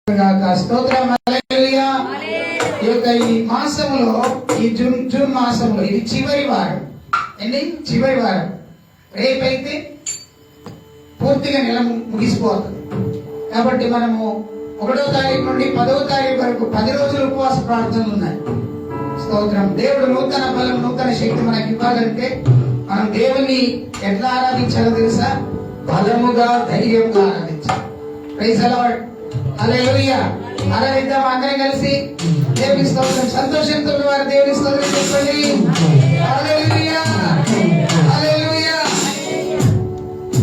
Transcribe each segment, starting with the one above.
స్తోత్రం హల్లెలూయా. ఈ యొక్క ఈ మాసములో ఈ జూన్ మాసంలో ఇది చివరి వారం అండి, చివరి వారం. రేపైతే పూర్తిగా నెల ముగిసిపోతుంది. కాబట్టి మనము 1వ తారీఖు నుండి 10వ తారీఖు వరకు 10 రోజులు ఉపవాస ప్రార్థనలు ఉన్నాయి. స్తోత్రం. దేవుడు నూతన బలం, నూతన శక్తి మనకి ఇవ్వాలంటే మనం దేవుని ఎట్లా ఆరాధించాలో తెలుసా? బలముగా, ధైర్యంగా ఆరాధించాలి. Praise the lord. హల్లెలూయా. ఆరాధిద్దాం అందరం కలిసి దేవుని స్తోత్రం. సంతోషంతో వారు దేవుని స్తోత్రం చెప్పండి. హల్లెలూయా, హల్లెలూయా.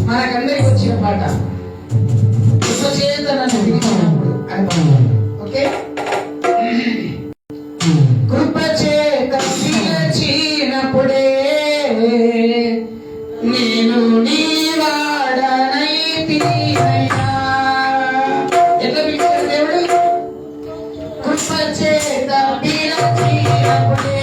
మనకందరికి వచ్చిన పాట కృపచేత నన్ను పిలిచినప్పుడు అని. ఓకే, కృపచేత పిలిచినప్పుడే నేను నీ వాడనైతినయ్యా. ఎట్లా పిలిచారు దేవుడు? కృపచేత పిలిచినప్పుడే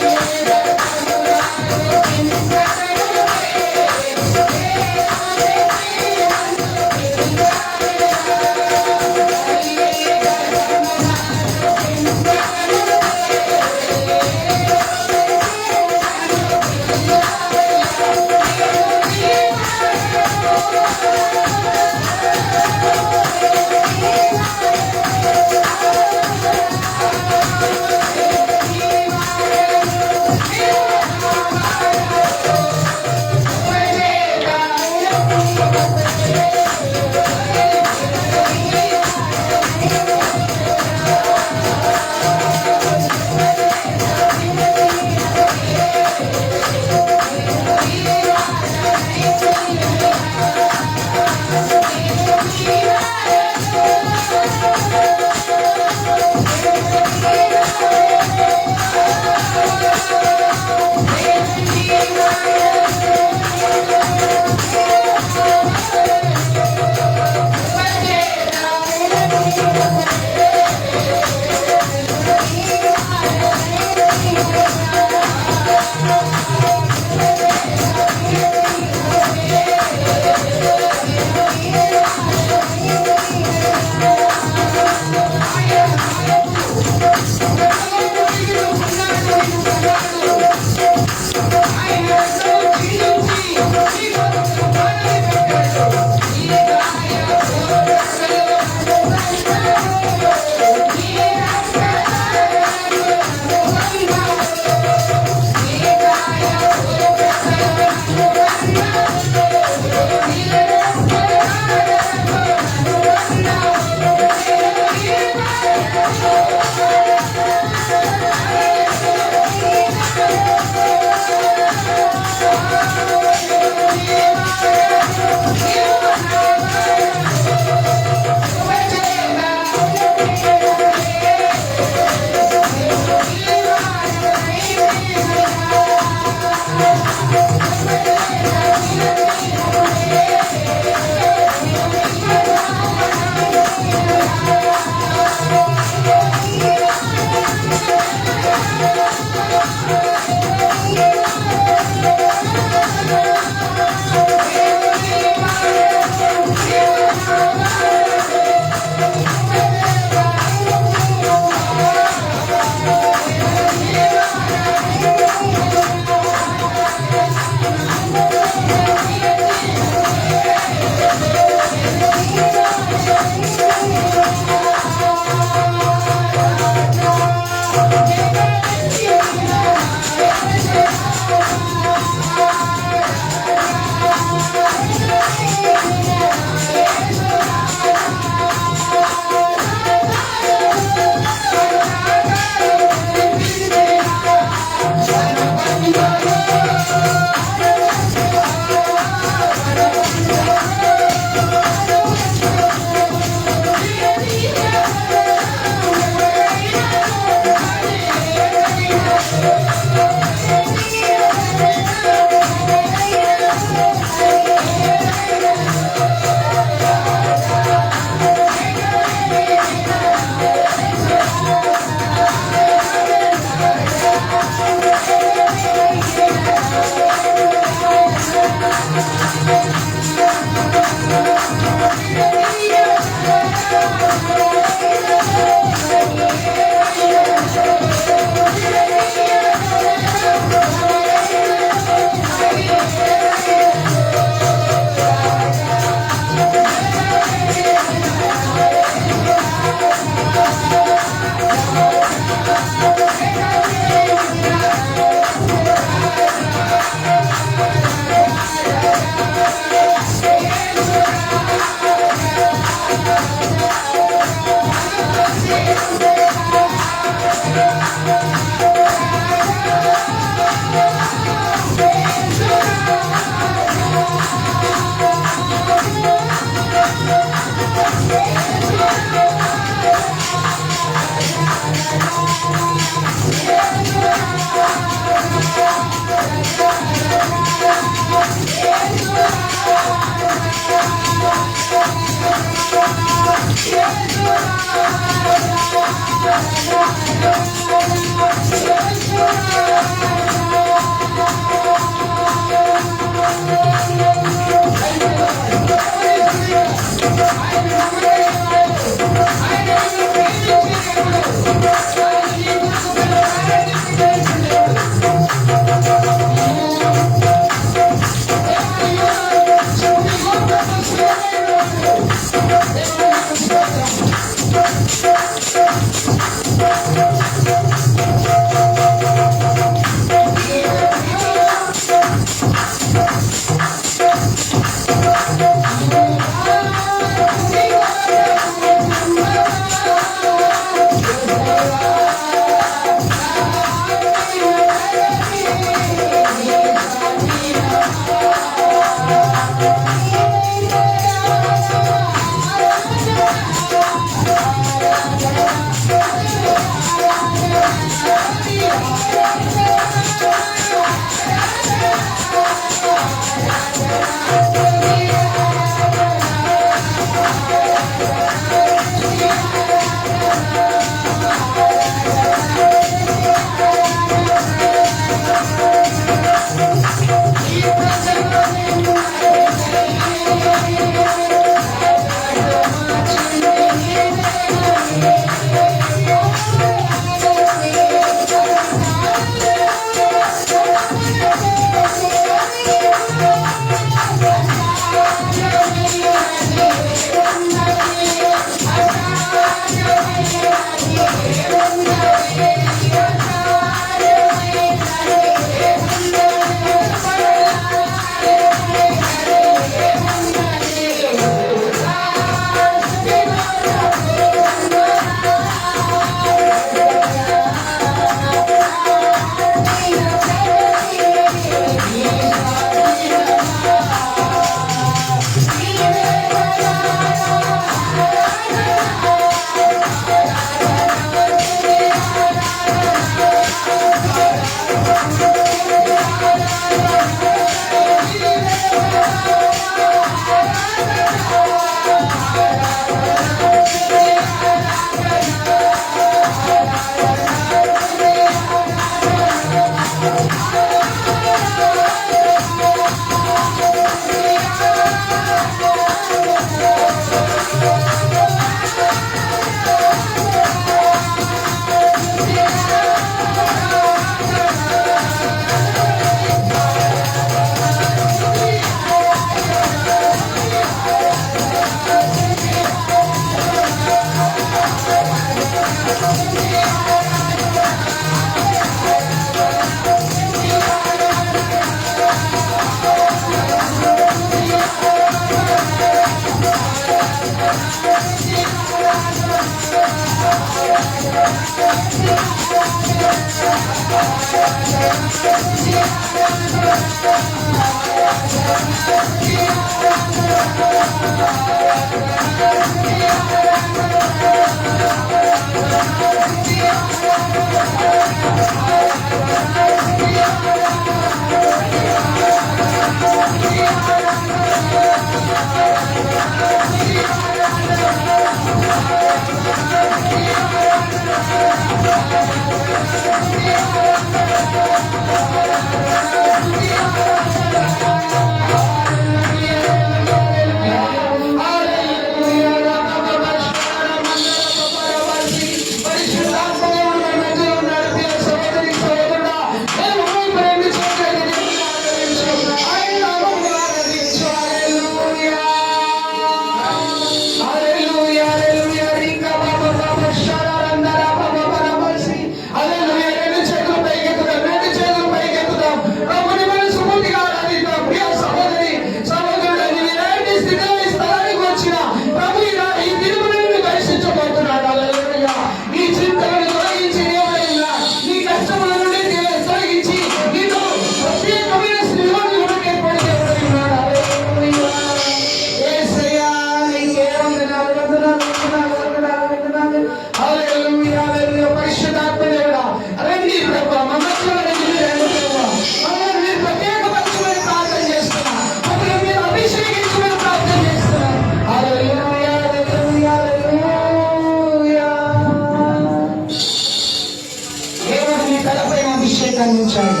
అందించాడు.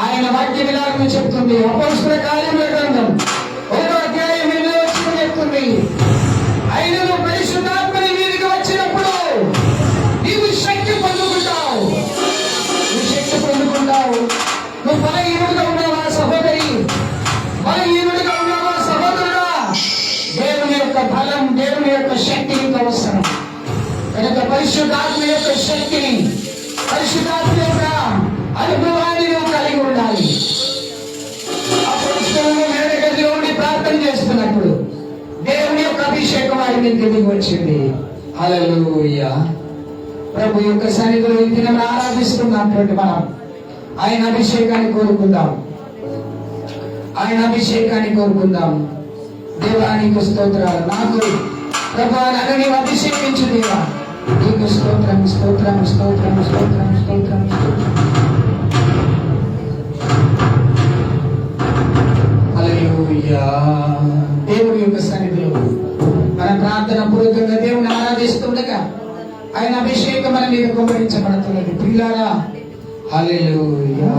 ఆయన వాక్యం ఇలాగ చెప్తుంది. అపొస్తలుల కార్యముల గ్రంథం 1వ అధ్యాయం 8వ వచనం చెప్తుంది, ఆయనను పరిశుద్ధాత్మని మీదికి వచ్చినప్పుడు నీవు శక్తి పొందుకుంటావు. నువ్వు శక్తి పొందుకుంటావు. నువ్వు బలహీనుడిగా ఉన్నావా సహోదరి, బలహీనుడిగా ఉన్నావా సహోదరుడా, దేవుని యొక్క బలం, దేవుని యొక్క శక్తి నీకు అవసరం. కనుక పరిశుద్ధాత్మ యొక్క శక్తిని, పరిశుద్ధాత్మ యొక్క అనుభవాన్ని నువ్వు కలిగి ఉండాలి. అపొస్తలులు మేడగదిలో ఉండి ప్రార్థన చేస్తున్నప్పుడు దేవుని యొక్క అభిషేకం ఆయన మీద దిగి వచ్చింది. హల్లెలూయా. ప్రభు యొక్క సన్నిధిలో ఈ దినం ఆరాధిస్తున్నటువంటి మనం ఆయన అభిషేకాన్ని కోరుకుందాం. ఆయన అభిషేకాన్ని కోరుకుందాం. దేవా నీకు స్తోత్రాలు. నాకు ప్రభు నన్ను నీవు అభిషేకించు దేవా. నీకు స్తోత్రం, స్తోత్రం, స్తోత్రం, స్తోత్రం, స్తోత్రం, స్తోత్రం. హల్లెలూయా. దేవుని యొక్క సన్నిధిలో మన ప్రార్థన పూర్వకంగా దేవుని ఆరాధిస్తుండగా ఆయన అభిషేకం మన మీద కుమ్మరించబడుతున్నది. ప్రియులారా, హల్లెలూయా.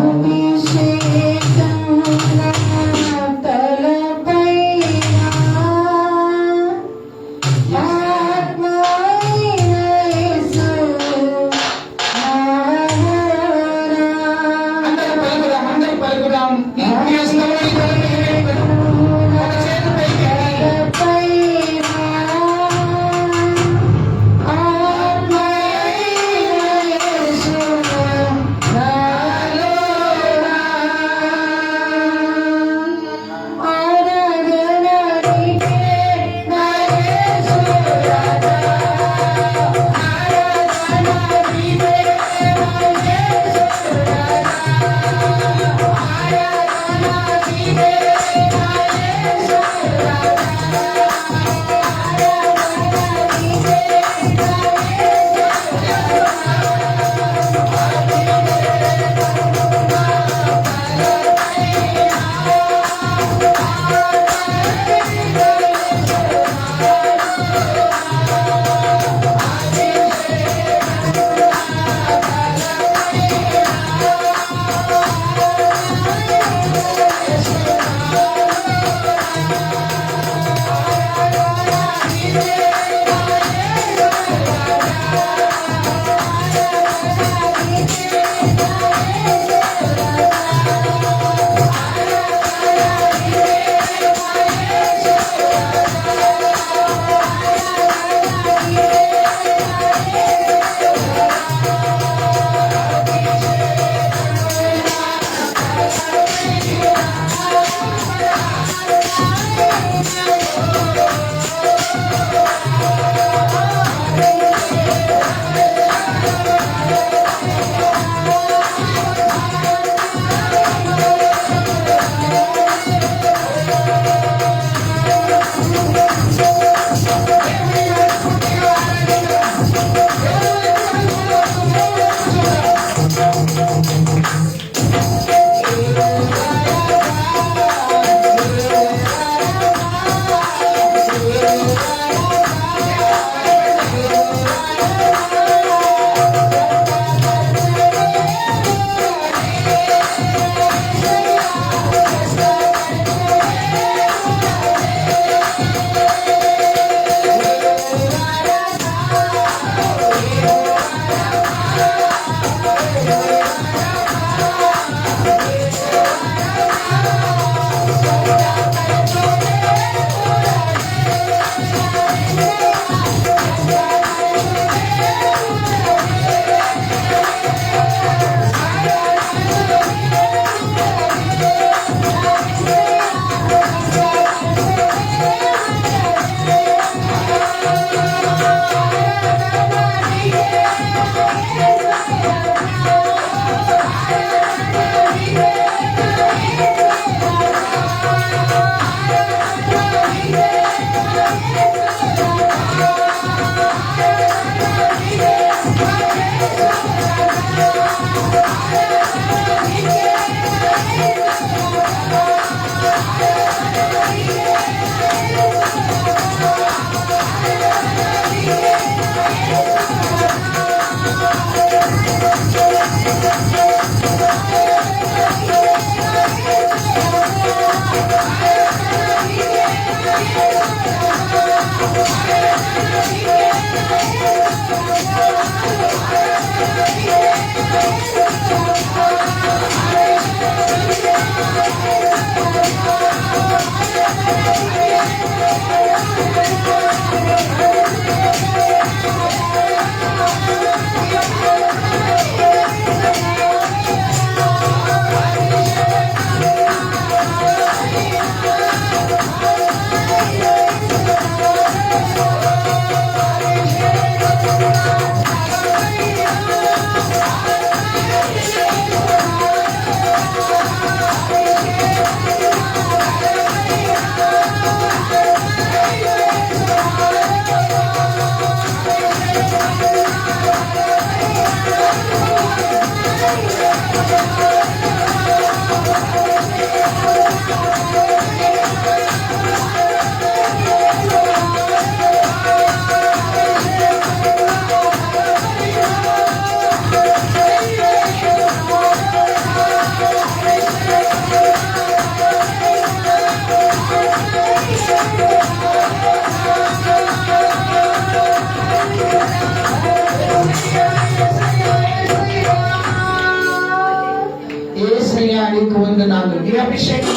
యేసయ్యా నీకు వందనాలు. నీ అభిషేకం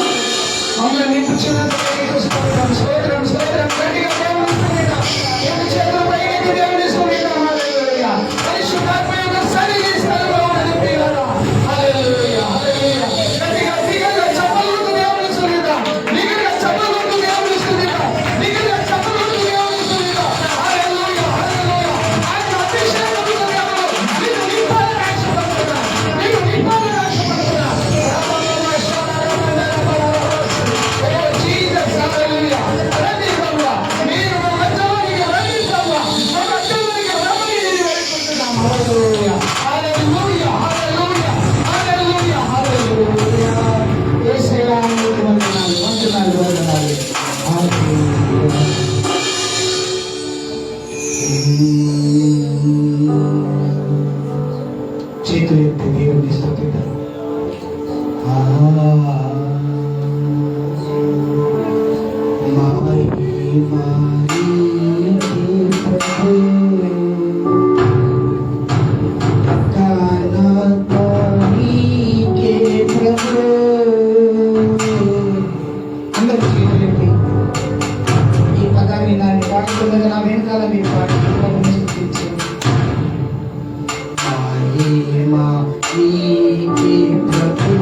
మమ్మల్ని నింపుచున్నందుకు నీకు స్తోత్రం, స్తోత్రం, స్తోత్రం. గట్టిగా దేవుని స్తుతిద్దాం. ఎడమ చేతులు పైకెత్తి దేవుని స్తుతిద్దాం. హల్లెలూయా. పరిశుద్ధాత్మ యొక్క సన్నిధి ఈ స్థలంలో ఉన్నది ప్రియులారా. హల్లెలూయా, హల్లెలూయా. గట్టిగా బిగ్గరగా చప్పట్లు కొడుతూ దేవుని స్తుతిద్దాం. బిగ్గరగా చప్పట్లు కొడుతూ దేవుని స్తుతిద్దాం. బిగ్గరగా చప్పట్లు కొడుతూ దేవుని స్తుతిద్దాం. హల్లెలూయా, హల్లెలూయా. ఆయన అభిషేకంతో దేవుడు నిన్ను నింపాలని ఆశపడుతున్నాడు. నిన్ను నింపాలని ఆశపడుతున్నాడు. చేతులు ఎత్తి దేవుని స్తుతిద్దాం. అందరూ చేతులు ఎత్తి ఈ పదాన్ని నాన్ని పాడుతుండగా నా వెనకాల మీరు పాడి ప్రభువుని స్తుతించండి. మహిమా నీకే ప్రభు,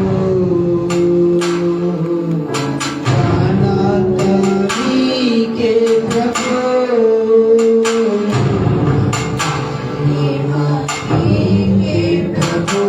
ఘనత నీకే ప్రభు, మహిమా నీకే ప్రభు,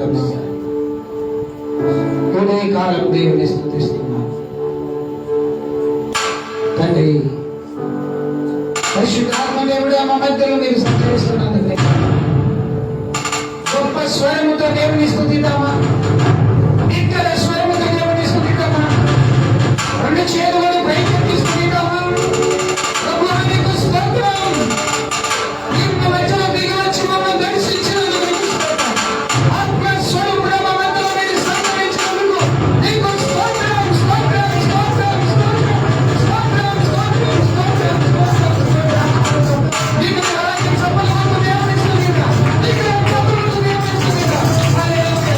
పొందుతున్నాం. ఉదయ కాలం దేవుని స్తుతిస్తున్నాం. తండ్రి పరిశుద్ధాత్మ దేవుడు మా మధ్యలో మీరు సంచరిస్తున్నందుకు గొప్ప స్వరముతో దేవుని స్తుతిద్దామా? ఇక్కడ స్వరముతో దేవుని స్తుతిద్దామా? రెండు చేతులను పైకెత్తి స్తుతిద్దామా? ప్రభువా నీకు స్తోత్రం. నిన్ను మధ్యలో దిగి వచ్చి మమ్మల్ని దర్శించినందుకు నీకు స్తోత్రం. ఆత్మ స్వరూపుడు మా మధ్యలో మీరు సంచరించినందుకు నీకు స్తోత్రం, స్తోత్రం, స్తోత్రం, స్తోత్రం, స్తోత్రం, స్తోత్రం, స్తోత్రం, స్తోత్రం. నీకు అలాగే చెప్పలేము దేవుని స్తుతిద్దాం. నీకు చెప్పలేము దేవుని స్తుతిద్దాం. హల్లెలూయా,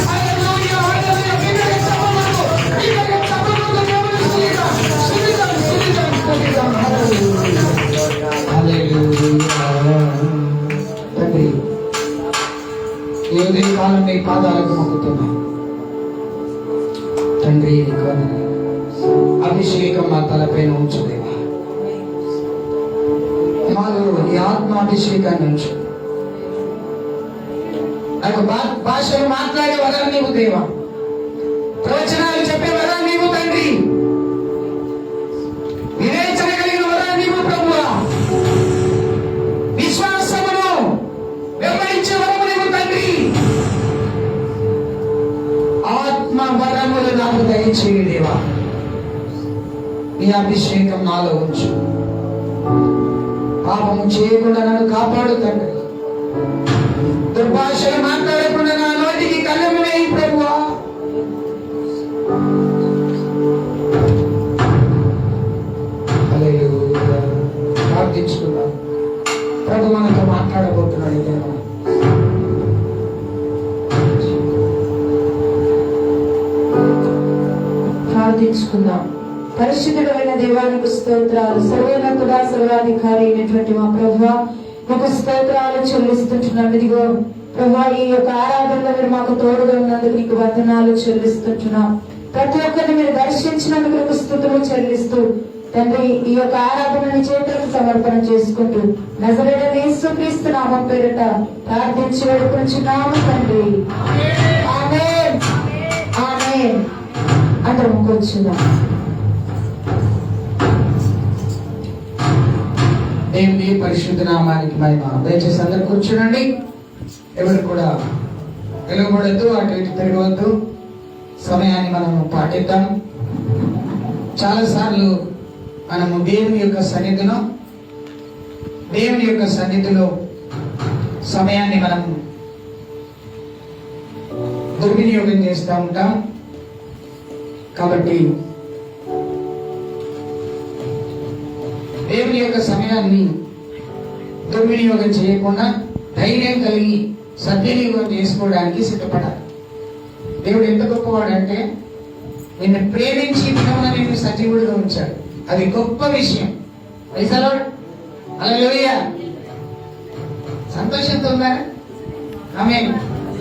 హల్లెలూయా, హల్లెలూయా. నీకు చెప్పలేము, నీకు చెప్పలేము దేవుని స్తుతిద్దాం. స్తుతిద్దాం, స్తుతిద్దాం, స్తుతిద్దాం. హల్లెలూయా, హల్లెలూయా. తండ్రి ఈ ఉదయ కాలం నీ పాదాలకు మొక్కుతున్నాం తండ్రి. అభిషేకం మా తలపైన ఉంచుదేవా. మాలో ఈ ఆత్మాభిషేకాన్ని ఉంచు. నాకు భాషలు మాట్లాడే వరం నీవు దేవా. ప్రవచనాలు చెప్పే వరం నీవు తండ్రి. వివేచన కలిగిన వరం నీవు ప్రభువా. విశ్వాసమును వెంబడించే వరము నీవు తండ్రి. ఆత్మ వరములు నాకు దయచేయి దేవా. నీ అభిషేకం నాలో ఉంచు. పాపము చేయకుండా నన్ను కాపాడు తండ్రి. దుర్భాషలు మాట్లాడకుండా నా నోటికి కళ్ళెము వేయి ప్రభువా. హల్లెలూయా. ప్రార్థించుకుందాం. ప్రభు మనతో మాట్లాడబోతున్నాడు దేవా. ప్రార్థించుకుందాం. పరిశుద్ధుడైన దేవానికి స్తోత్రాలు. సర్వోన్నతుడా సర్వాధికారి అయినటువంటి మా ప్రభువా మీకు స్తోత్రాలు చెల్లిస్తుంటున్నాం. ఇదిగో ప్రభువా ఈ యొక్క ఆరాధనలో మీరు మాకు తోడుగా ఉన్నందుకు నీకు వందనాలు చెల్లిస్తుంటున్నాం. ప్రతి ఒక్కరిని మీరు దర్శించినందుకు నీకు స్తుతులు చెల్లిస్తూ తండ్రి ఈ యొక్క ఆరాధనని చేతులకు సమర్పణ చేసుకుంటూ నజరేయుడైన యేసుక్రీస్తు నామం పేరిట ప్రార్థించి వేడుకొనుచున్నాము తండ్రి. ఆమేన్, ఆమేన్. అందరం కూర్చున్నాం. దేవుని పరిశుద్ధ నామానికి మహిమ. దయచేసి అందరు కూర్చోండి. ఎవరు కూడా వెలువడద్దు, అటు ఇటు తిరగవద్దు. సమయాన్ని మనము పాటిద్దాం. చాలాసార్లు మనము దేవుని యొక్క సన్నిధిలో సమయాన్ని మనం దుర్వినియోగం చేస్తూ ఉంటాం. కాబట్టి దేవుని యొక్క సమయాన్ని దుర్వినియోగం చేయకుండా ధైర్యం కలిగి సద్వినియోగం చేసుకోవడానికి సిద్ధపడాలి. దేవుడు ఎంత గొప్పవాడంటే నిన్ను ప్రేమించి విధమున నిన్ను సజీవుడిగా ఉంచాడు. అది గొప్ప విషయం. హల్లెలూయా. సంతోషంతో ఉన్నారా? ఆమేన్.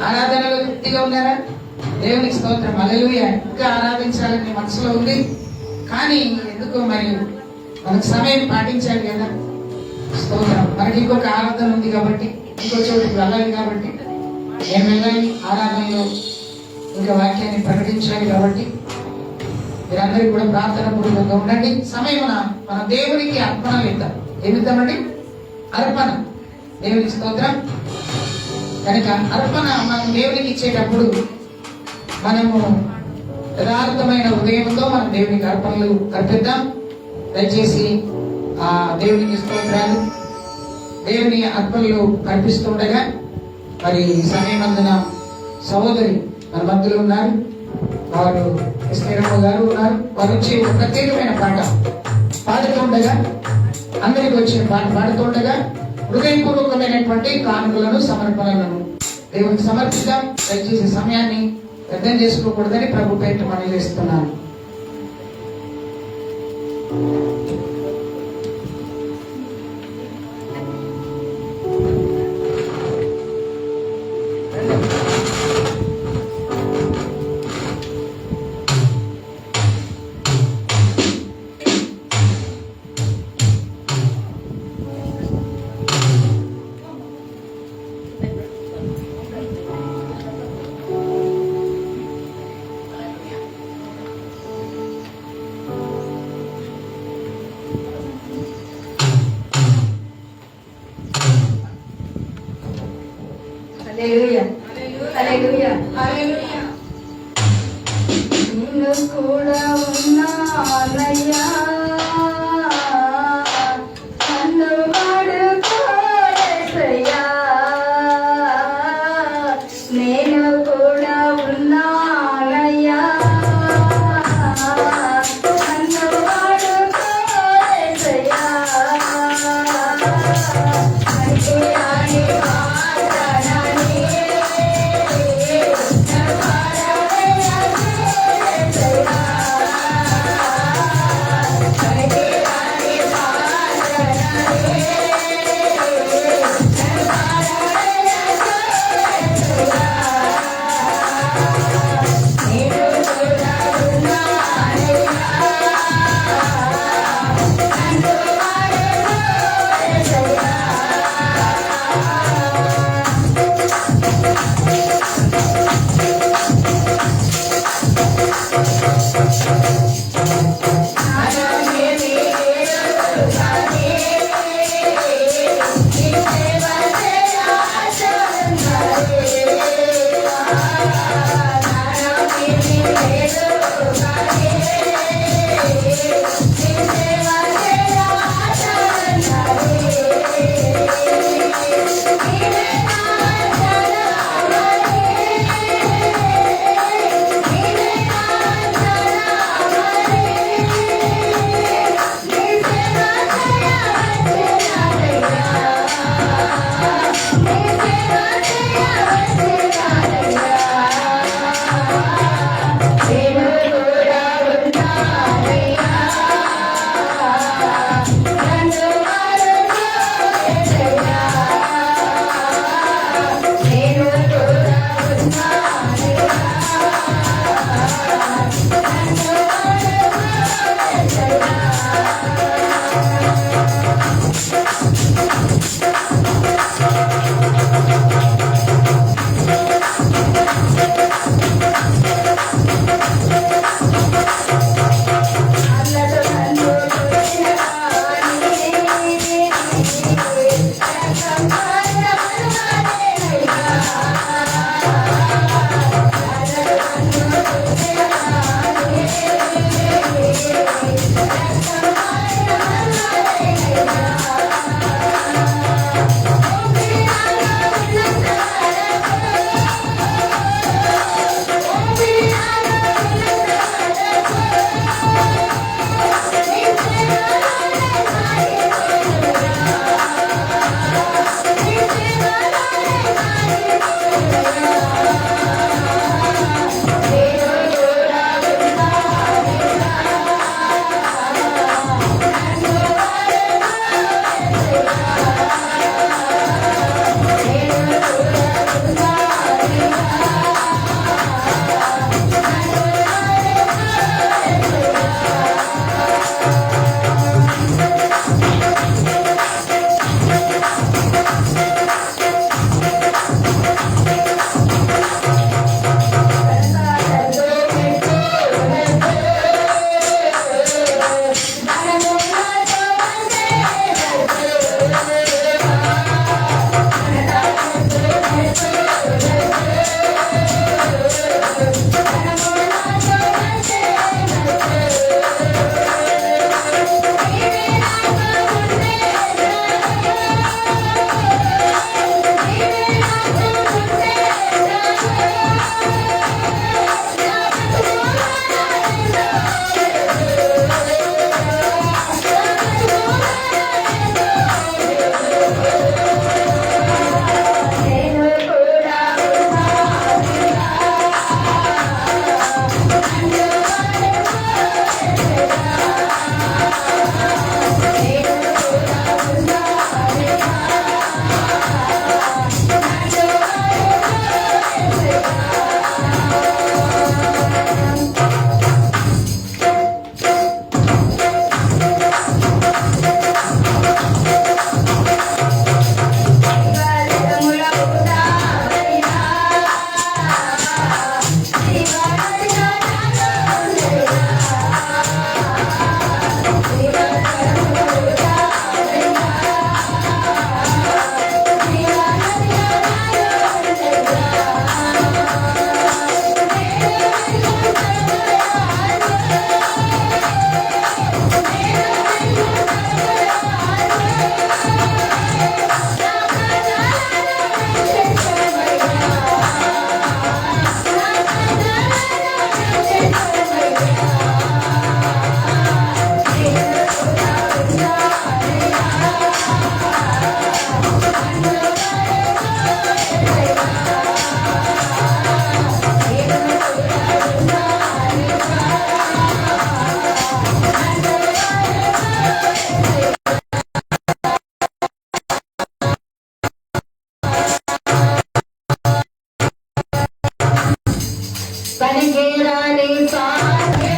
ఆరాధనలో తృప్తిగా ఉన్నారా? దేవునికి స్తోత్రం. హల్లెలూయా. ఇంకా ఆరాధించాలని మనసులో ఉంది, కానీ ఎందుకో మరి మనకు సమయం పాటించాలి కదా. స్తోత్రం. మనకి ఇంకొక ఆరాధన ఉంది కాబట్టి, ఇంకో చోటుకి వెళ్ళాలి కాబట్టి, నేను వెళ్ళాలి ఆరాధనలో, ఇంకా వాక్యాన్ని ప్రకటించాలి కాబట్టి మీరందరికీ కూడా ప్రార్థన పూర్వకంగా ఉండండి. సమయమున మన దేవునికి అర్పణలు ఇద్దాం. ఏమిద్దామండి? అర్పణ. దేవునికి స్తోత్రం. కనుక అర్పణ మనం దేవునికి ఇచ్చేటప్పుడు మనము యథార్థమైన హృదయంతో మనం దేవునికి అర్పణలు అర్పిద్దాం. దయచేసి ఆ దేవునికి స్తోత్రాలు. దేవుని అర్పణలు అర్పిస్తుండగా మరి సమయమందున సహోదరి మన మధ్యలో ఉన్నారు, వారు ఎస్కేరమ్మ గారు ఉన్నారు. వారు వచ్చి ఒక ప్రత్యేకమైన పాట పాడుతుండగా, అందరికి వచ్చిన పాట పాడుతుండగా హృదయపూర్వకమైనటువంటి కానుకలను సమర్పణలను దేవునికి సమర్పిద్దాం. దయచేసి సమయాన్ని వ్యర్థం చేసుకోకూడదని ప్రభు పేరిట మనవి చేస్తున్నాను. హల్లెలూయా హల్లెలూయా. నిన్ను కూడా ఉన్నానయ్యా, నన్ను వాడుకోయేసయ్యా. నేను కూడా ఉన్నానయ్యా, నన్ను వాడుకోయేసయ్యా. అంటే రాని వాడనని నన్ను వాడవేయా చేసేసయ్యా. అంటే రాని వాడనని నన్ను వాడవేయా చేసేసయ్యా. పనికిరాని సాధే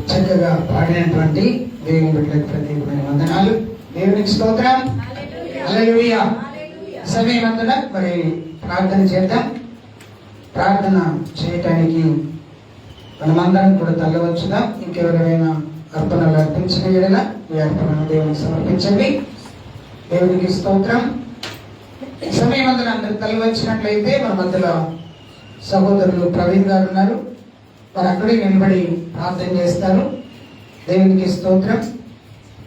చక్కగా పాడినటువంటి దేవుని బిడ్డలకు ప్రత్యేకమైన వందనాలు. దేవునికి స్తోత్రం. హల్లెలూయా. సమయమందున మరి ప్రార్థన చేద్దాం. ప్రార్థన చేయటానికి మనమందరం కూడా తల్లవచ్చుదాం. ఇంకెవరైనా అర్పణలు అర్పించిన ఎడల ఈ అర్పణను దేవునికి సమర్పించండి. దేవునికి స్తోత్రం. సమయమందున అందరూ తల్లవచ్చినట్లయితే మన మధ్యలో సహోదరులు ప్రవీణ్ గారు ఉన్నారు. వారు అక్కడే నిలబడి ప్రార్థన చేస్తారు. దేవునికి స్తోత్రం.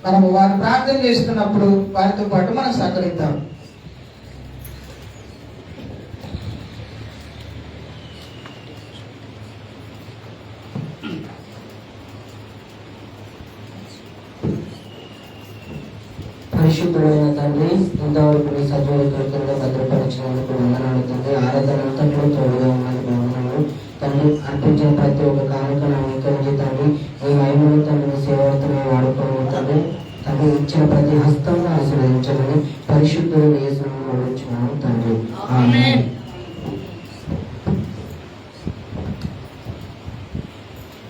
మనము వారు ప్రార్థన చేస్తున్నప్పుడు వారితో పాటు మనం సహకరిద్దాం. పరిశుద్ధుడైన తండ్రి, ఇంతవరకు మీ సజీవులతో భద్రపరిచినందుకు వందనాలు తండ్రి. ఆరాధన అంతట్లో తోడుగా ఉన్నందుకు వందనాలు తండ్రి. అర్పించిన ప్రతి ఒక్క కానుకను అంగీకరించి తండ్రి, మీ మహిమను తండ్రి సేవార్థమే వాడుకోవడం తండ్రి. తండ్రి ఇచ్చిన ప్రతి హస్తాన్ని ఆశీర్వదించమని పరిశుద్ధుడు యేసునామములో అడుగుచున్నాము తండ్రి. ఆమేన్.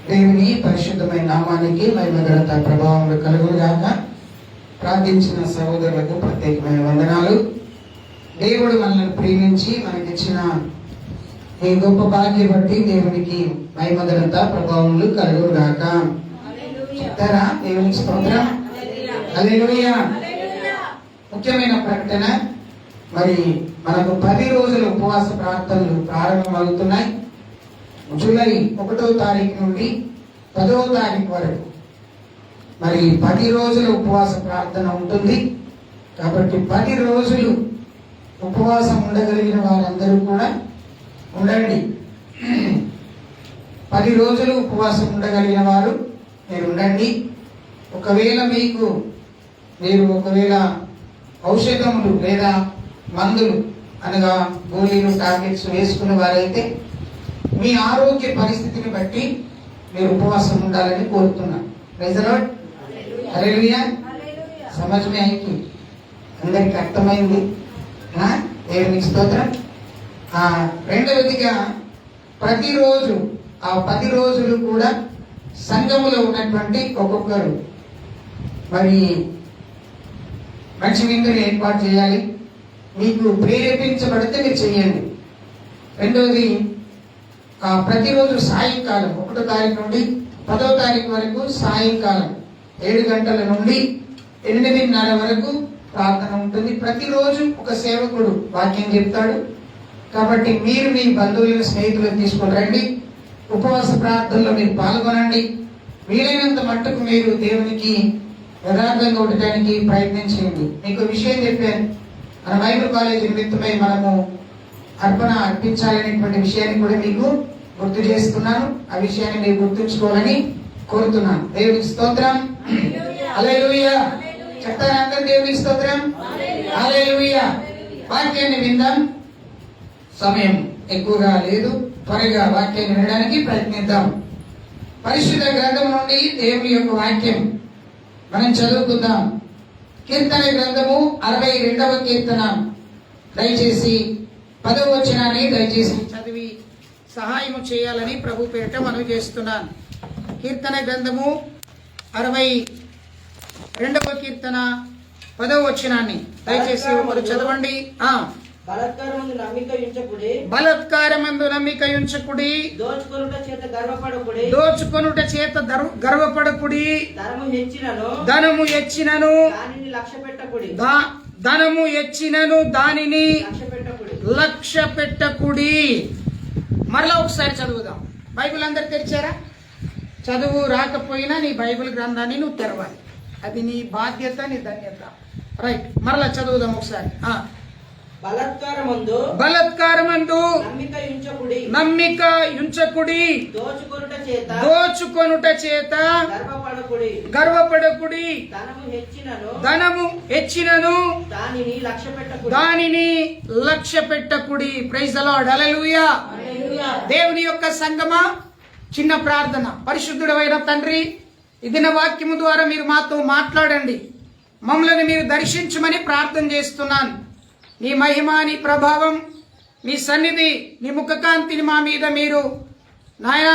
దేవుని పరిశుద్ధమైన నామానికి మహిమ ఘనత ప్రభావం కలుగునుగాక. ప్రార్థించిన సహోదరులకు ప్రత్యేకమైన వందనాలు. దేవుడు మనల్ని ప్రేమించి మనకిచ్చిన ఈ గొప్ప భాగ్యం బట్టి దేవునికి మహిమ ఘనత ప్రభావములు కలుగునుగాక. చెప్తారా? దేవునికి స్తోత్రం. హల్లెలూయా. ముఖ్యమైన ప్రకటన. మరి మనకు 10 రోజుల ఉపవాస ప్రార్థనలు ప్రారంభమవుతున్నాయి. జూలై 1వ తారీఖు నుండి 10వ తారీఖు వరకు మరి 10 రోజుల ఉపవాస ప్రార్థన ఉంటుంది. కాబట్టి 10 రోజులు ఉపవాసం ఉండగలిగిన వారందరూ కూడా ఉండండి. 10 రోజులు ఉపవాసం ఉండగలిగిన వారు మీరు ఉండండి. ఒకవేళ మీరు ఒకవేళ ఔషధములు లేదా మందులు అనగా గోళీలు టాబ్లెట్స్ వేసుకునే వారైతే మీ ఆరోగ్య పరిస్థితిని బట్టి మీరు ఉపవాసం ఉండాలని కోరుతున్నాను. Praise the lord. హల్లెలూయా. సమझ में आई कि అందరికి అర్థమైంది? దేవునికి స్తోత్రం. రెండవదిగా ప్రతిరోజు ఆ 10 రోజులు కూడా సంఘములో ఉన్నటువంటి ఒక్కొక్కరు మరి మంచి విందులు ఏర్పాటు చేయాలి. మీకు ప్రేరేపించబడితే మీరు చేయండి. రెండవది ప్రతిరోజు సాయంకాలం 1వ తారీఖు నుండి 10వ తారీఖు వరకు సాయంకాలం 7 గంటల నుండి 8:30 వరకు ప్రార్థన ఉంటుంది. ప్రతిరోజు ఒక సేవకుడు వాక్యం చెప్తాడు. కాబట్టి మీరు మీ బంధువులను స్నేహితులను తీసుకొని రండి. ఉపవాస ప్రార్థనలో మీరు పాల్గొనండి. వీలైనంత మట్టుకు మీరు దేవునికి యథార్థంగా ఉండటానికి ప్రయత్నించండి. మీకు విషయం చెప్పాను. మన బైబిల్ కాలేజీ నిమిత్తమై మనము అర్పణ అర్పించాలనేటువంటి విషయాన్ని కూడా మీకు గుర్తు చేస్తున్నాను. ఆ విషయాన్ని మీరు గుర్తుంచుకోవాలని కోరుతున్నాను. దేవునికి స్తోత్రం. హల్లెలూయా. చెప్తారా అందరూ? దేవునికి స్తోత్రం. హల్లెలూయా. వాక్యాన్ని విందాం. సమయం ఎక్కువగా లేదు. త్వరగా వాక్యాన్ని వినడానికి ప్రయత్నిద్దాం. పరిశుద్ధ గ్రంథం నుండి దేవుని యొక్క వాక్యం మనం చదువుకుందాం. కీర్తన గ్రంథము 62వ కీర్తన. దయచేసి 10వ వచనాన్ని దయచేసి చదివి సహాయము చేయాలని ప్రభు పేరిట మనవి చేస్తున్నాను. కీర్తన గ్రంథము 62వ కీర్తన 10వ వచనాన్ని దయచేసి ఒకరు చదవండి. బలాత్కారమందు నమ్మిక ఉంచకుడి, బలాత్కారమందు నమ్మిక ఉంచకుడి, దోచుకొనుట చేత గర్వపడకుడి, దోచుకొనుట చేత గర్వపడకుడి, ధనము హెచ్చినను దానిని లక్ష్య పెట్టకుడి, ధనము హెచ్చినను దానిని లక్ష్య పెట్టకుడి. మరలా ఒకసారి చదువుదాం. బైబిల్ అందరు తెరిచారా? చదువు రాకపోయినా నీ బైబిల్ గ్రంథాన్ని నువ్వు తెరవాలి. అది నీ బాధ్యత, నీ ధన్యత. రైట్, మరలా చదువుదాం ఒకసారి. బలాత్కారమందు నమ్మిక ఉంచకుడి, దోచుకొనుట చేత గర్వపడకుడి, ధనము హెచ్చినను దానిని లక్ష్య పెట్టకుడి. ప్రైజ్ ది లార్డ్, హల్లెలూయా. దేవుని యొక్క సంగమా, చిన్న ప్రార్థన. పరిశుద్ధుడైన తండ్రి, ఈ దిన వాక్యము ద్వారా మీరు మాతో మాట్లాడండి. మమ్మల్ని మీరు దర్శించమని ప్రార్థన చేస్తున్నాను. నీ మహిమ, నీ ప్రభావం, నీ సన్నిధి, నీ ముఖకాంతిని మా మీద మీరు నాయన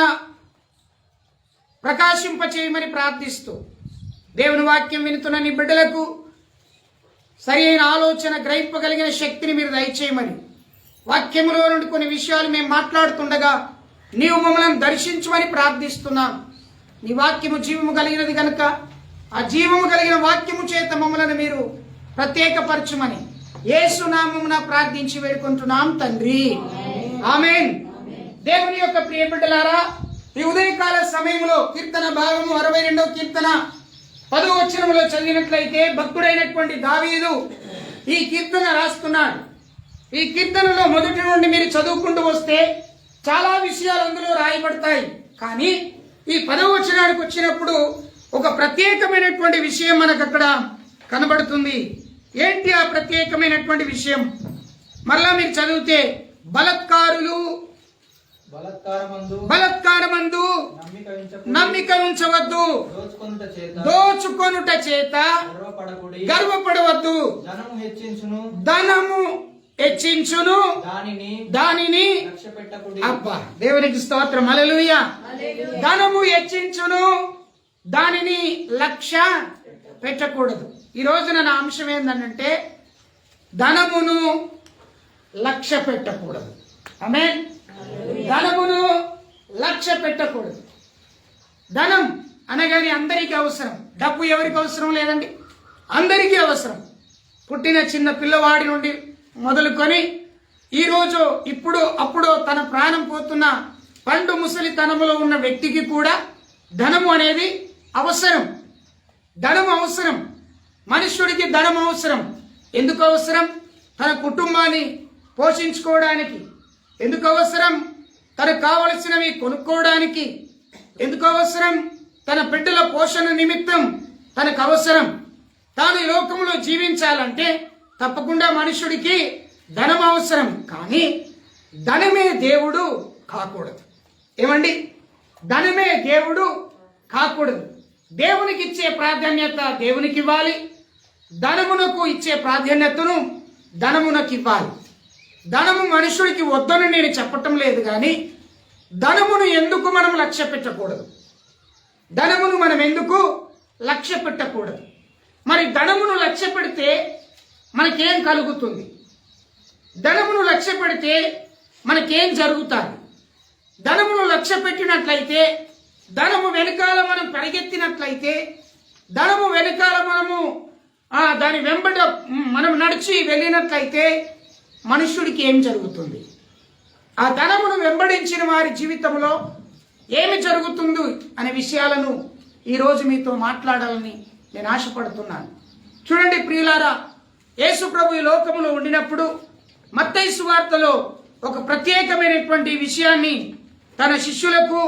ప్రకాశింపచేయమని ప్రార్థిస్తూ, దేవుని వాక్యం వినుతున్న నీ బిడ్డలకు సరి అయిన ఆలోచన గ్రహింపగలిగిన శక్తిని మీరు దయచేయమని, వాక్యములో నుండి కొన్ని విషయాలు మేము మాట్లాడుతుండగా నీవు మమ్మల్ని దర్శించమని ప్రార్థిస్తున్నాం. నీ వాక్యము జీవము కలిగినది కనుక ఆ జీవము కలిగిన వాక్యము చేత మమ్మల్ని మీరు ప్రత్యేకపరచమని యేసు నామమున ప్రార్థించి వేడుకుంటున్నాం తండ్రి, ఆమేన్. దేవుని యొక్క ప్రియ బిడ్డలారా, ఈ ఉదయకాల సమయంలో కీర్తన భాగము 62వ కీర్తన 10వ వచనములో చదివినట్లయితే భక్తుడైనటువంటి దావీదు ఈ కీర్తన రాస్తున్నాడు. ఈ కీర్తనలో మొదటి నుండి మీరు చదువుకుంటూ వస్తే చాలా విషయాలు అందులో రాయబడతాయి. కానీ ఈ 10వ వచనానికి వచ్చినప్పుడు ఒక ప్రత్యేకమైనటువంటి విషయం మనకు అక్కడ కనబడుతుంది. ఏంటి ఆ ప్రత్యేకమైనటువంటి విషయం? మరలా మీరు చదివితే బలాత్కారమందు నమ్మిక ఉంచవద్దు, దోచుకొనుట చేత గర్వపడవద్దు, ధనము హెచ్చించును దానిని అబ్బా, దేవునికి స్తోత్రం, హల్లెలూయా. ధనము హెచ్చించును దానిని లక్ష్య పెట్టకూడదు. ఈ రోజున నా అంశం ఏంటంటే ధనమును లక్ష్య పెట్టకూడదు. ఆమేన్. ధనమును లక్ష్య పెట్టకూడదు. ధనం అనగానే అందరికీ అవసరం. డబ్బు ఎవరికి అవసరం లేదండి, అందరికీ అవసరం. పుట్టిన చిన్న పిల్లవాడి నుండి మొదలుకొని ఈరోజు ఇప్పుడు అప్పుడు తన ప్రాణం పోతున్న పండు ముసలితనములో ఉన్న వ్యక్తికి కూడా ధనము అనేది అవసరం. ధనం అవసరం. మనుష్యుడికి ధనం అవసరం. ఎందుకు అవసరం? తన కుటుంబాన్ని పోషించుకోవడానికి. ఎందుకు అవసరం? తనకు కావలసినవి కొనుక్కోవడానికి. ఎందుకు అవసరం? తన బిడ్డల పోషణ నిమిత్తం తనకు అవసరం. తాను ఈ లోకంలో జీవించాలంటే తప్పకుండా మనుషుడికి ధనం అవసరం. కానీ ధనమే దేవుడు కాకూడదు. ఏమండి? ధనమే దేవుడు కాకూడదు. దేవునికి ఇచ్చే ప్రాధాన్యత దేవునికి ఇవ్వాలి. ధనమునకు ఇచ్చే ప్రాధాన్యతను ధనమునకు ఇవ్వాలి. ధనము మనుషుడికి వద్దని నేను చెప్పటం లేదు, కానీ ధనమును ఎందుకు మనం లక్ష్య పెట్టకూడదు? ధనమును మనం ఎందుకు లక్ష్య పెట్టకూడదు? మరి ధనమును లక్ష్య పెడితే మనకేం కలుగుతుంది? ధనమును లక్ష్య పెడితే మనకేం జరుగుతుంది? ధనమును లక్ష్య పెట్టినట్లయితే, ధనము వెనకాల మనం పరిగెత్తినట్లయితే, ధనము వెనకాల మనము దాని వెంబట మనం నడిచి వెళ్ళినట్లయితే మనుష్యుడికి ఏం జరుగుతుంది? ఆ ధనమును వెంబడించిన వారి జీవితంలో ఏమి జరుగుతుంది అనే విషయాలను ఈరోజు మీతో మాట్లాడాలని నేను ఆశపడుతున్నాను. చూడండి ప్రియులారా, యేసు ప్రభు ఈ లోకములో ఉండినప్పుడు మత్తయి సువార్తలో ఒక ప్రత్యేకమైనటువంటి విషయాన్ని తన శిష్యులకు,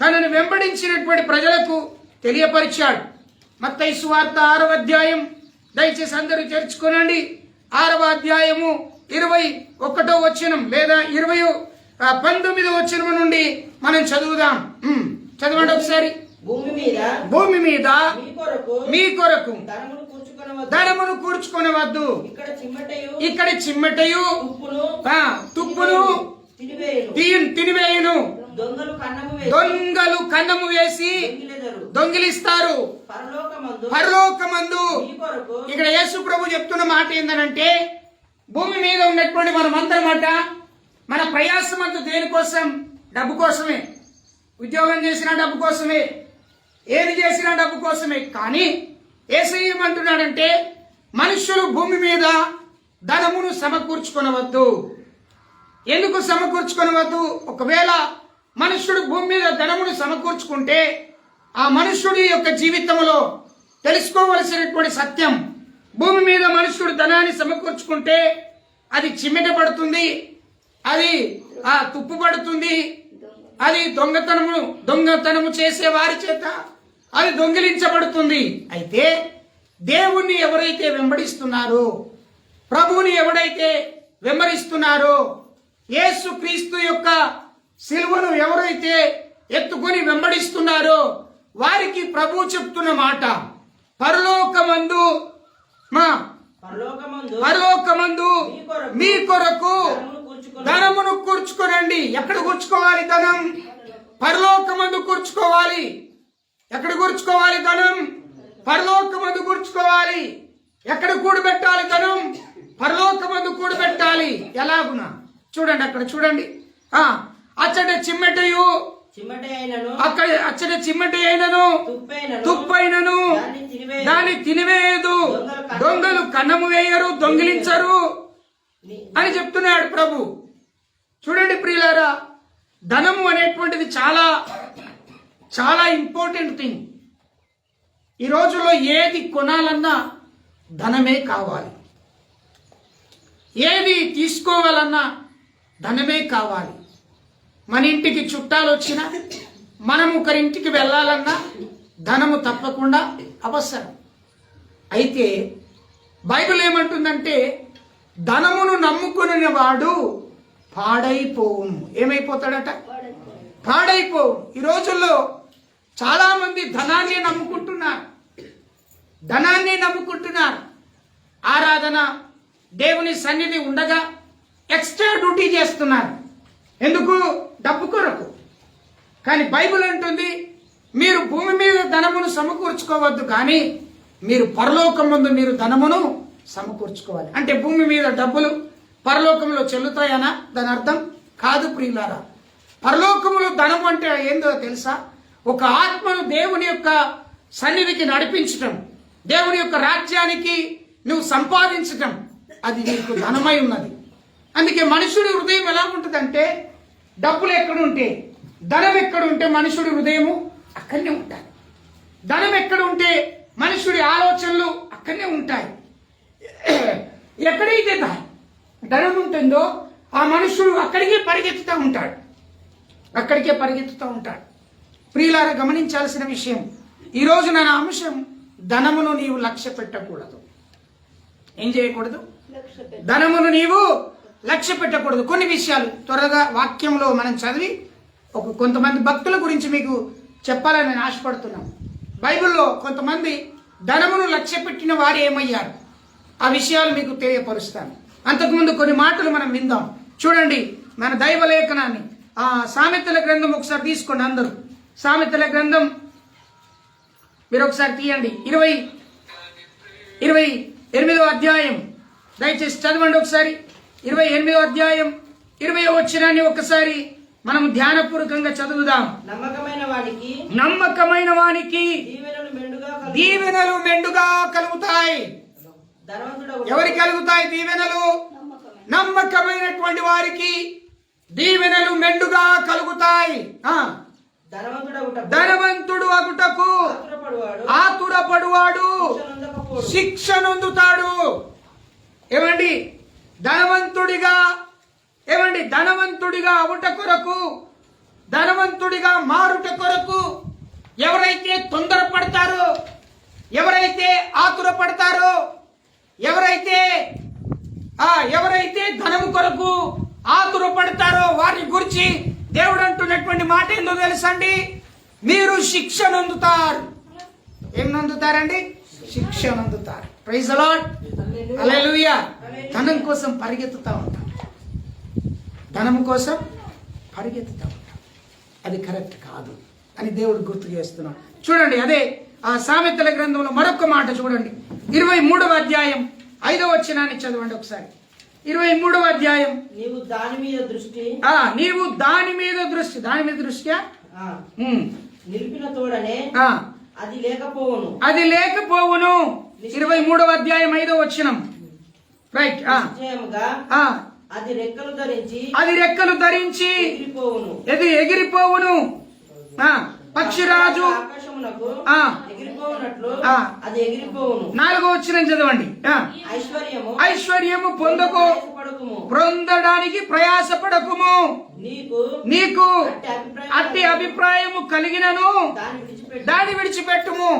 తనను వెంబడించినటువంటి ప్రజలకు తెలియపరిచాడు. మత్తయి సువార్త 6వ అధ్యాయం, దయచేసి అందరూ చేర్చుకోనండి. 6వ అధ్యాయము 21వ వచనం లేదా 19వ వచనం నుండి మనం చదువుదాం. చదవండి ఒకసారి. భూమి మీద మీ కొరకు ధనమును కూర్చుకొనవద్దు. ఇక్కడ చిమ్మటయు తుప్పును తినివేయును. దొంగలు కన్నము వేసి దొంగిలిస్తారు పరలోకమందు. ఇక్కడ యేసు ప్రభు చెప్తున్న మాట ఏంటంటే, భూమి మీద ఉన్నటువంటి మనమందరమాట మన ప్రయాసమంతా దేనికోసం? డబ్బు కోసమే. ఉద్యోగం చేసినా డబ్బు కోసమే, ఏది చేసినా డబ్బు కోసమే. కానీ యేసయ్య ఏమంటున్నాడంటే మనుషులు భూమి మీద ధనమును సమకూర్చుకొనవద్దు. ఎందుకు సమకూర్చుకొనవద్దు? ఒకవేళ మనుష్యుడు భూమి మీద ధనమును సమకూర్చుకుంటే ఆ మనుష్యుడి యొక్క జీవితంలో తెలుసుకోవలసినటువంటి సత్యం, భూమి మీద మనుష్యుడు ధనాన్ని సమకూర్చుకుంటే అది చిమ్మెటపడుతుంది, అది తుప్పు పడుతుంది, అది దొంగతనము చేసే వారి చేత అది దొంగిలించబడుతుంది. అయితే దేవుణ్ణి ఎవరైతే వెంబడిస్తున్నారో, ప్రభువుని ఎవరైతే వెంబడిస్తున్నారో, యేసు క్రీస్తు యొక్క సిలువను ఎవరైతే ఎత్తుకొని వెంబడిస్తున్నారో వారికి ప్రభు చెప్తున్న మాట, పరలోకమందు మీ కొరకు ధనమును కూర్చుకోనండి. ఎక్కడ కూర్చుకోవాలి ధనం? పరలోకమందు కూర్చుకోవాలి. ఎక్కడ కూర్చుకోవాలి ధనం? పరలోకమందు కూర్చుకోవాలి. ఎక్కడ కూడబెట్టాలి ధనం? పరలోకమందు కూడబెట్టాలి. ఎలాగునా చూడండి, అక్కడ చూడండి. అచ్చట చిమ్మెటయు అక్కడ అచ్చట చిమ్మటి అయినను తుప్పైనను దాన్ని తినివేయదు, దొంగలు కన్నము వేయరు, దొంగిలించరు అని చెప్తున్నాడు ప్రభు. చూడండి ప్రియులారా, ధనము అనేటువంటిది చాలా చాలా ఇంపార్టెంట్ థింగ్. ఈ రోజుల్లో ఏది కొనాలన్నా ధనమే కావాలి, ఏది తీసుకోవాలన్నా ధనమే కావాలి. మన ఇంటికి చుట్టాలు వచ్చినా, మనం ఒకరింటికి వెళ్ళాలన్నా ధనము తప్పకుండా అవసరం. అయితే బైబిల్ ఏమంటుందంటే ధనమును నమ్ముకుని వాడు పాడైపోవును. ఏమైపోతాడట? పాడైపోవు. ఈ రోజుల్లో చాలా మంది ధనాన్ని నమ్ముకుంటున్నారు. ఆరాధన, దేవుని సన్నిధి ఉండగా ఎక్స్ట్రా డ్యూటీ చేస్తున్నారు. ఎందుకు? డబ్బు కొరకు. కానీ బైబిల్ అంటుంది మీరు భూమి మీద ధనమును సమకూర్చుకోవద్దు, కానీ మీరు పరలోకం ముందు మీరు ధనమును సమకూర్చుకోవాలి. అంటే భూమి మీద డబ్బులు పరలోకంలో చెల్లుతాయనా? దాని అర్థం కాదు ప్రియులారా. పరలోకములో ధనము అంటే ఏందో తెలుసా? ఒక ఆత్మను దేవుని యొక్క సన్నిధికి నడిపించటం, దేవుని యొక్క రాజ్యానికి నువ్వు సంపాదించటం, అది నీకు ధనమై ఉన్నది. అందుకే మనుషుడి హృదయం ఎలా ఉంటుందంటే, డబ్బులు ఎక్కడుంటే, ధనం ఎక్కడుంటే మనుషుడి హృదయము అక్కడనే ఉంటాయి. ధనం ఎక్కడుంటే మనుషుడి ఆలోచనలు అక్కడనే ఉంటాయి. ఎక్కడైతే ధనం ఉంటుందో ఆ మనుషుడు అక్కడికే పరిగెత్తుతూ ఉంటాడు. ప్రియులారా, గమనించాల్సిన విషయం ఈరోజు నా అంశం, ధనమును నీవు లక్ష్య పెట్టకూడదు. ఏం చేయకూడదు? ధనమును నీవు లక్ష్య పెట్టకూడదు. కొన్ని విషయాలు త్వరగా వాక్యంలో మనం చదివి కొంతమంది భక్తుల గురించి మీకు చెప్పాలని నేను ఆశపడుతున్నాను. బైబిల్లో కొంతమంది ధనమును లక్ష్య పెట్టిన వారు ఏమయ్యారు, ఆ విషయాలు మీకు తెలియపరుస్తాను. అంతకుముందు కొన్ని మాటలు మనం విందాం. చూడండి మన దైవ లేఖనాన్ని, సామెతల గ్రంథం ఒకసారి తీసుకోండి అందరూ. సామెతల గ్రంథం మీరు ఒకసారి తీయండి. 28వ అధ్యాయం దయచేసి చదవండి ఒకసారి. 28వ అధ్యాయం 20వ వచనాన్ని ఒకసారి మనం ధ్యానపూర్వకంగా చదువుదాం. నమ్మకమైన వానికి దీవెనలు మెండుగా కలుగుతాయి. ఎవరికి కలుగుతాయి దీవెనలు? నమ్మకమైనటువంటి వారికి దీవెనలు మెండుగా కలుగుతాయి. ధనవంతుడు అగుటకు ఆతురపడువాడు శిక్ష నొందుతాడు. ఏమండి? ధనవంతుడిగా అవుట కొరకు, ధనవంతుడిగా మారుట కొరకు ఎవరైతే తొందరపడతారో, ఎవరైతే ఆతురపడతారో, ఎవరైతే ధనము కొరకు ఆతురపడతారో వారిని గురించి దేవుడు అంటున్నటువంటి మాట ఏందో తెలుసండి? మీరు శిక్ష నొందుతారు. ఏం నొందుతారండి? శిక్ష నొందుతారు. ప్రైజ్ ది లార్డ్, హల్లెలూయా. ధనం కోసం పరిగెత్తుతా ఉంటాం, ధనము కోసం పరిగెత్తుతా ఉంటాం. అది కరెక్ట్ కాదు అని దేవుడు గుర్తు చేస్తున్నాడు. చూడండి, అదే ఆ సామెతల గ్రంథంలో మరొక మాట చూడండి. 23వ అధ్యాయం 5వ వచనాన్ని చదవండి ఒకసారి. 23వ అధ్యాయం. నీవు దాని మీద దృష్టి నీవు దాని మీద దృష్ట్యా నిలిపిన తోడనే అది లేకపోవును 23వ అధ్యాయం 5వ వచనం. రైట్. అది రెక్కలు ధరించి ఎగిరిపోవును. పక్షిరాజు ఆకాశమునకు ఎగిరిపోవునట్లు అది ఎగిరిపోవును. 4వ వచనం చదవండి. ఐశ్వర్యము పొందడానికి ప్రయాసపడకుము. నీకు అట్టి అభిప్రాయము కలిగినను దాన్ని విడిచిపెట్టుము.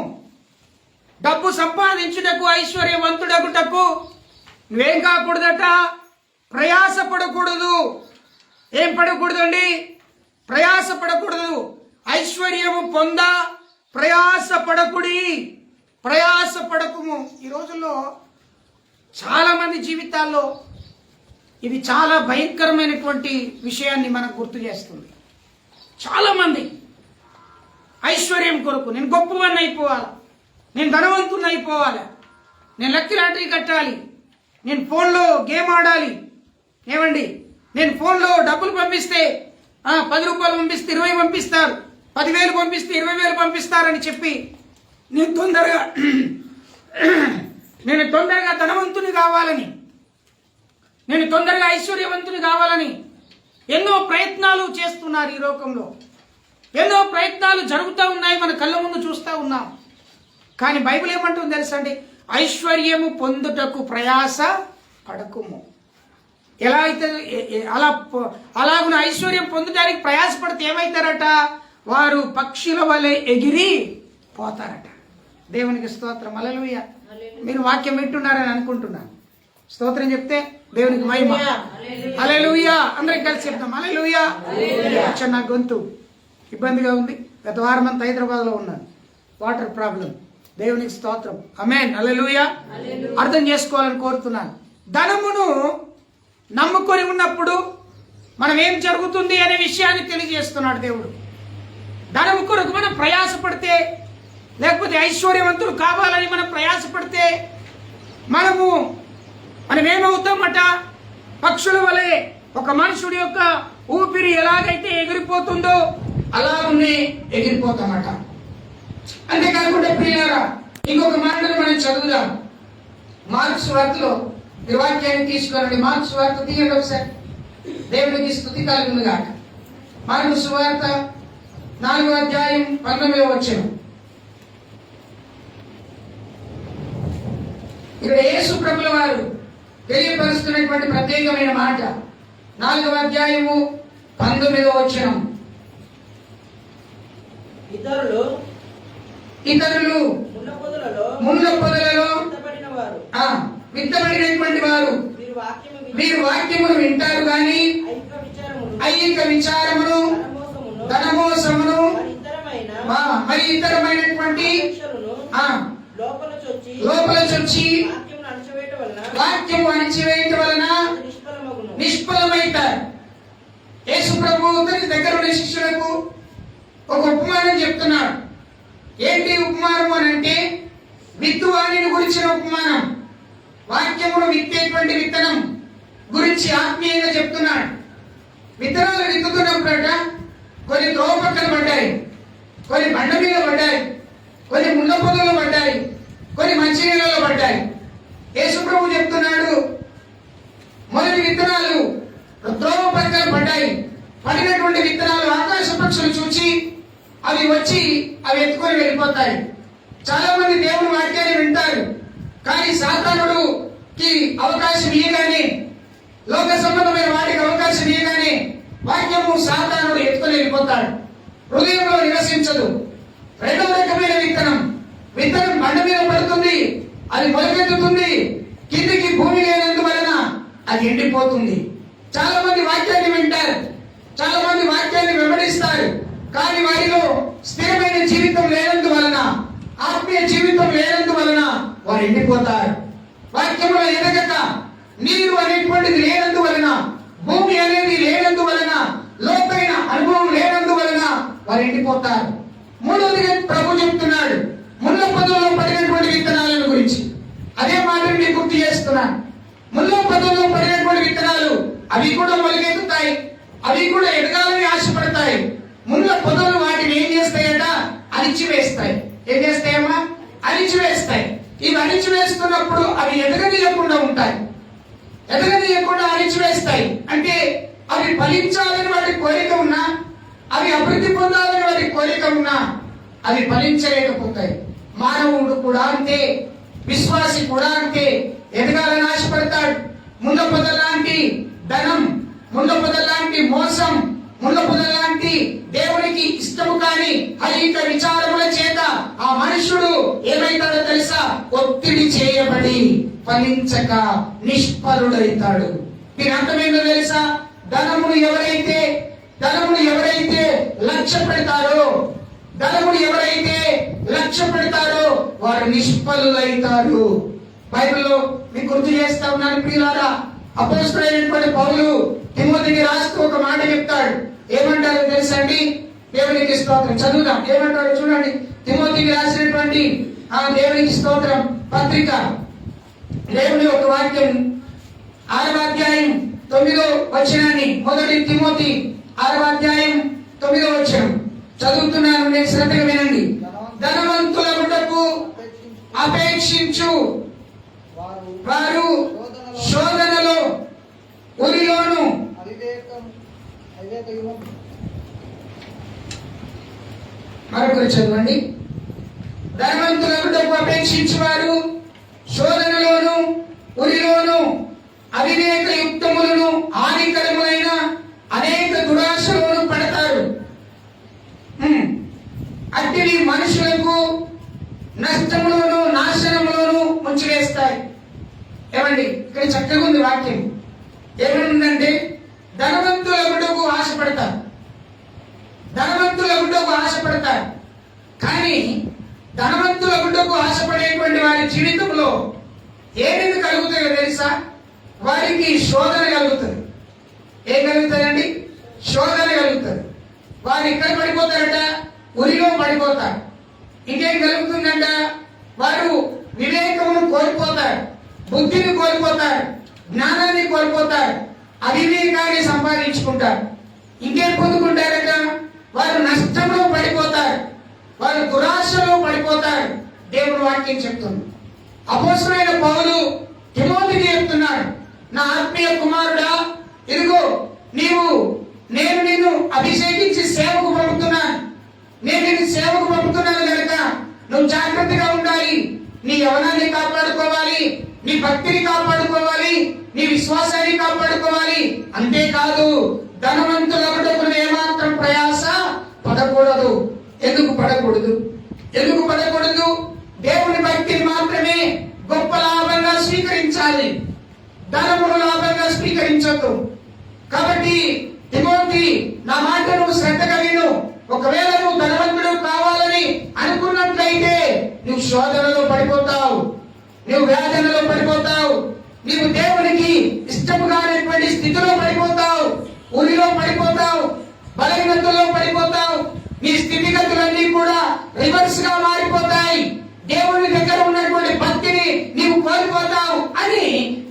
డబ్బు సంపాదించుటకు, ఐశ్వర్యవంతుడగుటకు నువ్వేం కాకూడదట? ప్రయాసపడకూడదు. ఏం పడకూడదండి? ప్రయాసపడకూడదు. ఐశ్వర్యము ప్రయాసపడకుము. ఈ రోజుల్లో చాలా మంది జీవితాల్లో ఇది చాలా భయంకరమైనటువంటి విషయాన్ని మనకు గుర్తు చేస్తుంది. చాలా మంది ఐశ్వర్యం కొరకు, నేను గొప్పవాడిని అయిపోవాలి, నేను ధనవంతుని అయిపోవాలి, నేను లక్కీ లాటరీ కట్టాలి, నేను ఫోన్లో గేమ్ ఆడాలి, ఏమండి నేను ఫోన్లో డబ్బులు పంపిస్తే 10 రూపాయలు పంపిస్తే 20 పంపిస్తారు, 10,000 పంపిస్తే 20,000 పంపిస్తారని చెప్పి నేను తొందరగా ధనవంతుని కావాలని, నేను తొందరగా ఐశ్వర్యవంతుని కావాలని ఎన్నో ప్రయత్నాలు చేస్తున్నారు. ఈ లోకంలో ఎన్నో ప్రయత్నాలు జరుగుతూ ఉన్నాయి, మన కళ్ళ ముందు చూస్తూ ఉన్నాం. కానీ బైబిల్ ఏమంటుంది తెలుసా అండి? ఐశ్వర్యము పొందుటకు ప్రయాస పడకుము. ఎలా అయితే అలాగున ఐశ్వర్యం పొందడానికి ప్రయాసపడితే ఏమవుతారట? వారు పక్షుల వలె ఎగిరి పోతారట. దేవునికి స్తోత్రం. హల్లెలూయా. మీరు వాక్యం వింటున్నారని అనుకుంటున్నాను. స్తోత్రం చెప్తే దేవునికి మహిమ. హల్లెలూయా. అందరికి కలిసి చెప్తాం హల్లెలూయా. నా గొంతు ఇబ్బందిగా ఉంది. గత వారం అంతా హైదరాబాద్లో ఉన్నాను, వాటర్ ప్రాబ్లం. దేవునికి స్తోత్రం. ఆమేన్. హల్లెలూయా. అర్థం చేసుకోవాలని కోరుతున్నాను. ధనమును నమ్ముకొని ఉన్నప్పుడు మనం ఏం జరుగుతుంది అనే విషయాన్ని తెలియజేస్తున్నాడు దేవుడు. ధనము కొరకు మనం ప్రయాసపడితే, లేకపోతే ఐశ్వర్యవంతులు కావాలని మనం ప్రయాసపడితే మనం ఏమవుతామట? పక్షుల వలె. ఒక మనుషుడి యొక్క ఊపిరి ఎలాగైతే ఎగిరిపోతుందో అలాగే ఎగిరిపోతామట. అంతేకాకుండా ప్రియులారా, ఇంకొక మాటను మనం చదువుదాం. మార్క్స్ వార్తలో ఈ వాక్యాన్ని తీసుకురండి. మార్క్స్ వార్త తీయండి ఒకసారి. దేవునికి స్తుతి కలుగును గాక. మార్క్స్ వార్త 4వ అధ్యాయం 19వ వచనం. ఇక్కడ యేసు ప్రభుల వారు తెలియపరుస్తున్నటువంటి ప్రత్యేకమైన మాట. 4వ అధ్యాయము 19వ వచనం. ఇతరులు ముళ్ళ పొదలలో విత్తబడినటువంటి వారు మీరు వాక్యమును వింటారు గాని ఐహిక విచారమును, ధనమోసమును, మరి ఇతరమైనటువంటి లోపల చొచ్చి వాక్యము అణిచివేయటం వలన నిష్ఫలమైతారు. యేసు ప్రభువు తన దగ్గర ఉన్న శిష్యులకు ఒక ఉపమానం చెప్తున్నాడు. ఏంటి ఉపమానం అని అంటే, విత్తువాణిని గురించిన ఉపమానం. వాక్యమును విత్తేటువంటి విత్తనం గురించి ఆత్మీయంగా చెప్తున్నాడు. విత్తనాలు విత్తుతున్నప్పుడట కొన్ని త్రోపక్కలు పడ్డాయి, కొన్ని బండ మీద పడ్డాయి, కొన్ని ముళ్ళ పొదలు పడ్డాయి, కొన్ని మంచి నీళ్ళలో పడ్డాయి. యేసు ప్రభు చెప్తున్నాడు, మొదటి విత్తనాలు త్రోపక్కలు పడ్డాయి. పడినటువంటి విత్తనాలు ఆకాశ పక్షులు చూచి అవి వచ్చి అవి ఎత్తుకొని వెళ్ళిపోతాయి. చాలా మంది దేవుని వాక్యాన్ని వింటారు, కానీ సాతానుడికి అవకాశం ఇయ్యగానే, లోక సంబంధమైన వాటికి అవకాశం ఇయ్యగానే వాక్యము సాతానుడు ఎత్తుకొని వెళ్ళిపోతాడు. హృదయంలో నివసించదు. రెండవ రకమైన విత్తనం బండ మీద పడుతుంది, అది మొలకెత్తుతుంది, కిందికి భూమి లేనందువలన అది ఎండిపోతుంది. చాలా మంది వాక్యాన్ని వింటారు, చాలా మంది వాక్యాన్ని వెంబడిస్తారు, కానీ వారిలో స్థిరమైన జీవితం లేనందువలన, ఆత్మీయ జీవితం లేనందువలన వారు ఎండిపోతారు. వాక్యంలో ఎదగక, నీరు అనేటువంటిది లేనందువలన, భూమి అనేది లేనందువలన, లోతైన అనుభవం లేనందువలన వారు ఎండిపోతారు. మూడవదిగా ప్రభు చెప్తున్నాడు ముళ్ళ పొదలో పడినటువంటి విత్తనాలను గురించి. అదే మాటను మీకు గుర్తు చేస్తున్నాను. ముళ్ళ పొదల్లో పడినటువంటి విత్తనాలు అవి కూడా మొలకెత్తుతాయి, అవి కూడా ఎదగాలని ఆశపడతాయి. ముళ్ళ పొదలు వాటిని ఏం చేస్తాయట? అణిచివేస్తాయి. ఏం చేస్తాయమ్మా? అణిచివేస్తాయి. ఇవి అణిచివేస్తున్నప్పుడు అవి ఎదగనీయకుండా ఉంటాయి. ఎదగనీయకుండా అణిచివేస్తాయి అంటే అవి ఫలించాలని వాటి కోరిక ఉన్నా, అవి అభివృద్ధి పొందాలని వాటి కోరిక ఉన్నా అవి ఫలించలేకపోతాయి. మానవుడు కూడా అంతే, విశ్వాసి కూడా అంతే. ఎదగాలని ఆశపడతాడు. ముళ్ళ పొద లాంటి ధనం, ముళ్ళ పొద లాంటి మోసం, ముళ్ళ పొద లాంటి దేవునికి ఇష్టము కాని ఐహిక విచారముల చేత ఆ మనుషుడు ఏమైతాడో తెలుసా? ఒత్తిడి చేయబడి ఫలించక నిష్ఫలుడైతాడు. దీని అర్థం ఏంటో తెలుసా? ధనమును ఎవరైతే లక్ష్య పెడతారో, ధనమును ఎవరైతే లక్ష్య పెడతారో వారు నిష్ఫలులైతారు. బైబిల్లో మీకు గుర్తు చేస్తా ఉన్నాను ప్రియులారా, అపోస్తలుడైనటువంటి పౌలు తిమోతికి రాస్తూ ఒక మాట చెప్తాడు. ఏమంటారో తెలుసండి? దేవునికి స్తోత్రం. చదువుదాం. ఏమంటారో చూడండి. తిమోతికి రాసినటువంటి ఆ దేవునికి స్తోత్రం పత్రిక, దేవుని ఒక వాక్యం 6వ అధ్యాయం 9వ వచనాన్ని, మొదటి తిమోతి 6వ అధ్యాయం 9వ వచనం చదువుతున్నాను, నేను శ్రద్ధగా వినండి. ధనవంతులకు అపేక్షించు వారు శోధనలో ఉరిలోను మరొకరు చదవండి. ధనవంతులకు అపేక్షించు వారు శోధనలోను ఉరిలోను అవివేక యుక్తములను హానికరములైన అనేక దురాశలను పడతారు. అట్టివి మనుషులకు నష్టములను నాశనములను ముంచివేస్తాయి. ఏమండి, ఇక్కడ చక్కగా ఉంది వాక్యం. ఏమనుందంటే ధనవంతులకు ఆశపడతారు, ధనవంతులకు ఆశపడతారు. కానీ ధనవంతులకు ఆశపడేటువంటి వారి జీవితంలో ఏమేమి కలుగుతాయో తెలుసా? వారికి శోధన కలుగుతుంది. ఏం కలుగుతుందండి? శోధన కలుగుతుంది. వారు ఇక్కడ పడిపోతారట, ఉరిలో పడిపోతారు. ఇంకేం కలుగుతుందంట? వారు వివేకమును కోల్పోతారు, బుద్ధిని కోల్పోతారు, జ్ఞానాన్ని కోల్పోతారు, అవివేకాన్ని సంపాదించుకుంటారు. ఇంకేం పొందుకుంటారట? వారు నష్టంలో పడిపోతారు, వారు దురాశలో పడిపోతారు. దేవుడు వాక్యం చెప్తుంది. అపోస్తలుడైన పౌలు తిమోతికి చెప్తున్నాడు, నా ఆత్మీయ కుమారుడా, ఇదిగో నేను నిన్ను అభిషేకించి సేవకు పంపుతున్నాను. నేను నిన్ను సేవకు పంపుతున్నాను కనుక నువ్వు జాగ్రత్తగా ఉండాలి. నీ యవనాన్ని కాపాడుకోవాలి, నీ భక్తిని కాపాడుకోవాలి, నీ విశ్వాసాన్ని కాపాడుకోవాలి. అంతేకాదు ధనవంతులకు ఏమాత్రం ప్రయాస పడకూడదు. ఎందుకు పడకూడదు? దేవుని భక్తిని మాత్రమే గొప్ప లాభంగా స్వీకరించాలి, ధనమును లాభంగా స్వీకరించద్దు. కాబట్టి తిమోతి, నా మాట నువ్వు శ్రద్ధగా విను. ఒకవేళ నువ్వు ధనవంతుడు కావాలని అనుకున్నట్లయితే నువ్వు శోధనలో పడిపోతావు, నువ్వు వేదనలో పడిపోతావు, నీవు దేవునికి ఇష్టము కానిటువంటి స్థితిలో పడిపోతావు, ఊరిలో పడిపోతావు, బలహీనతలో పడిపోతావు. నీ స్థితిగతులన్నీ కూడా రివర్స్ గా మారిపోతాయి. దేవుని దగ్గర ఉన్నటువంటి భక్తిని నీవు కోల్పోతావు అని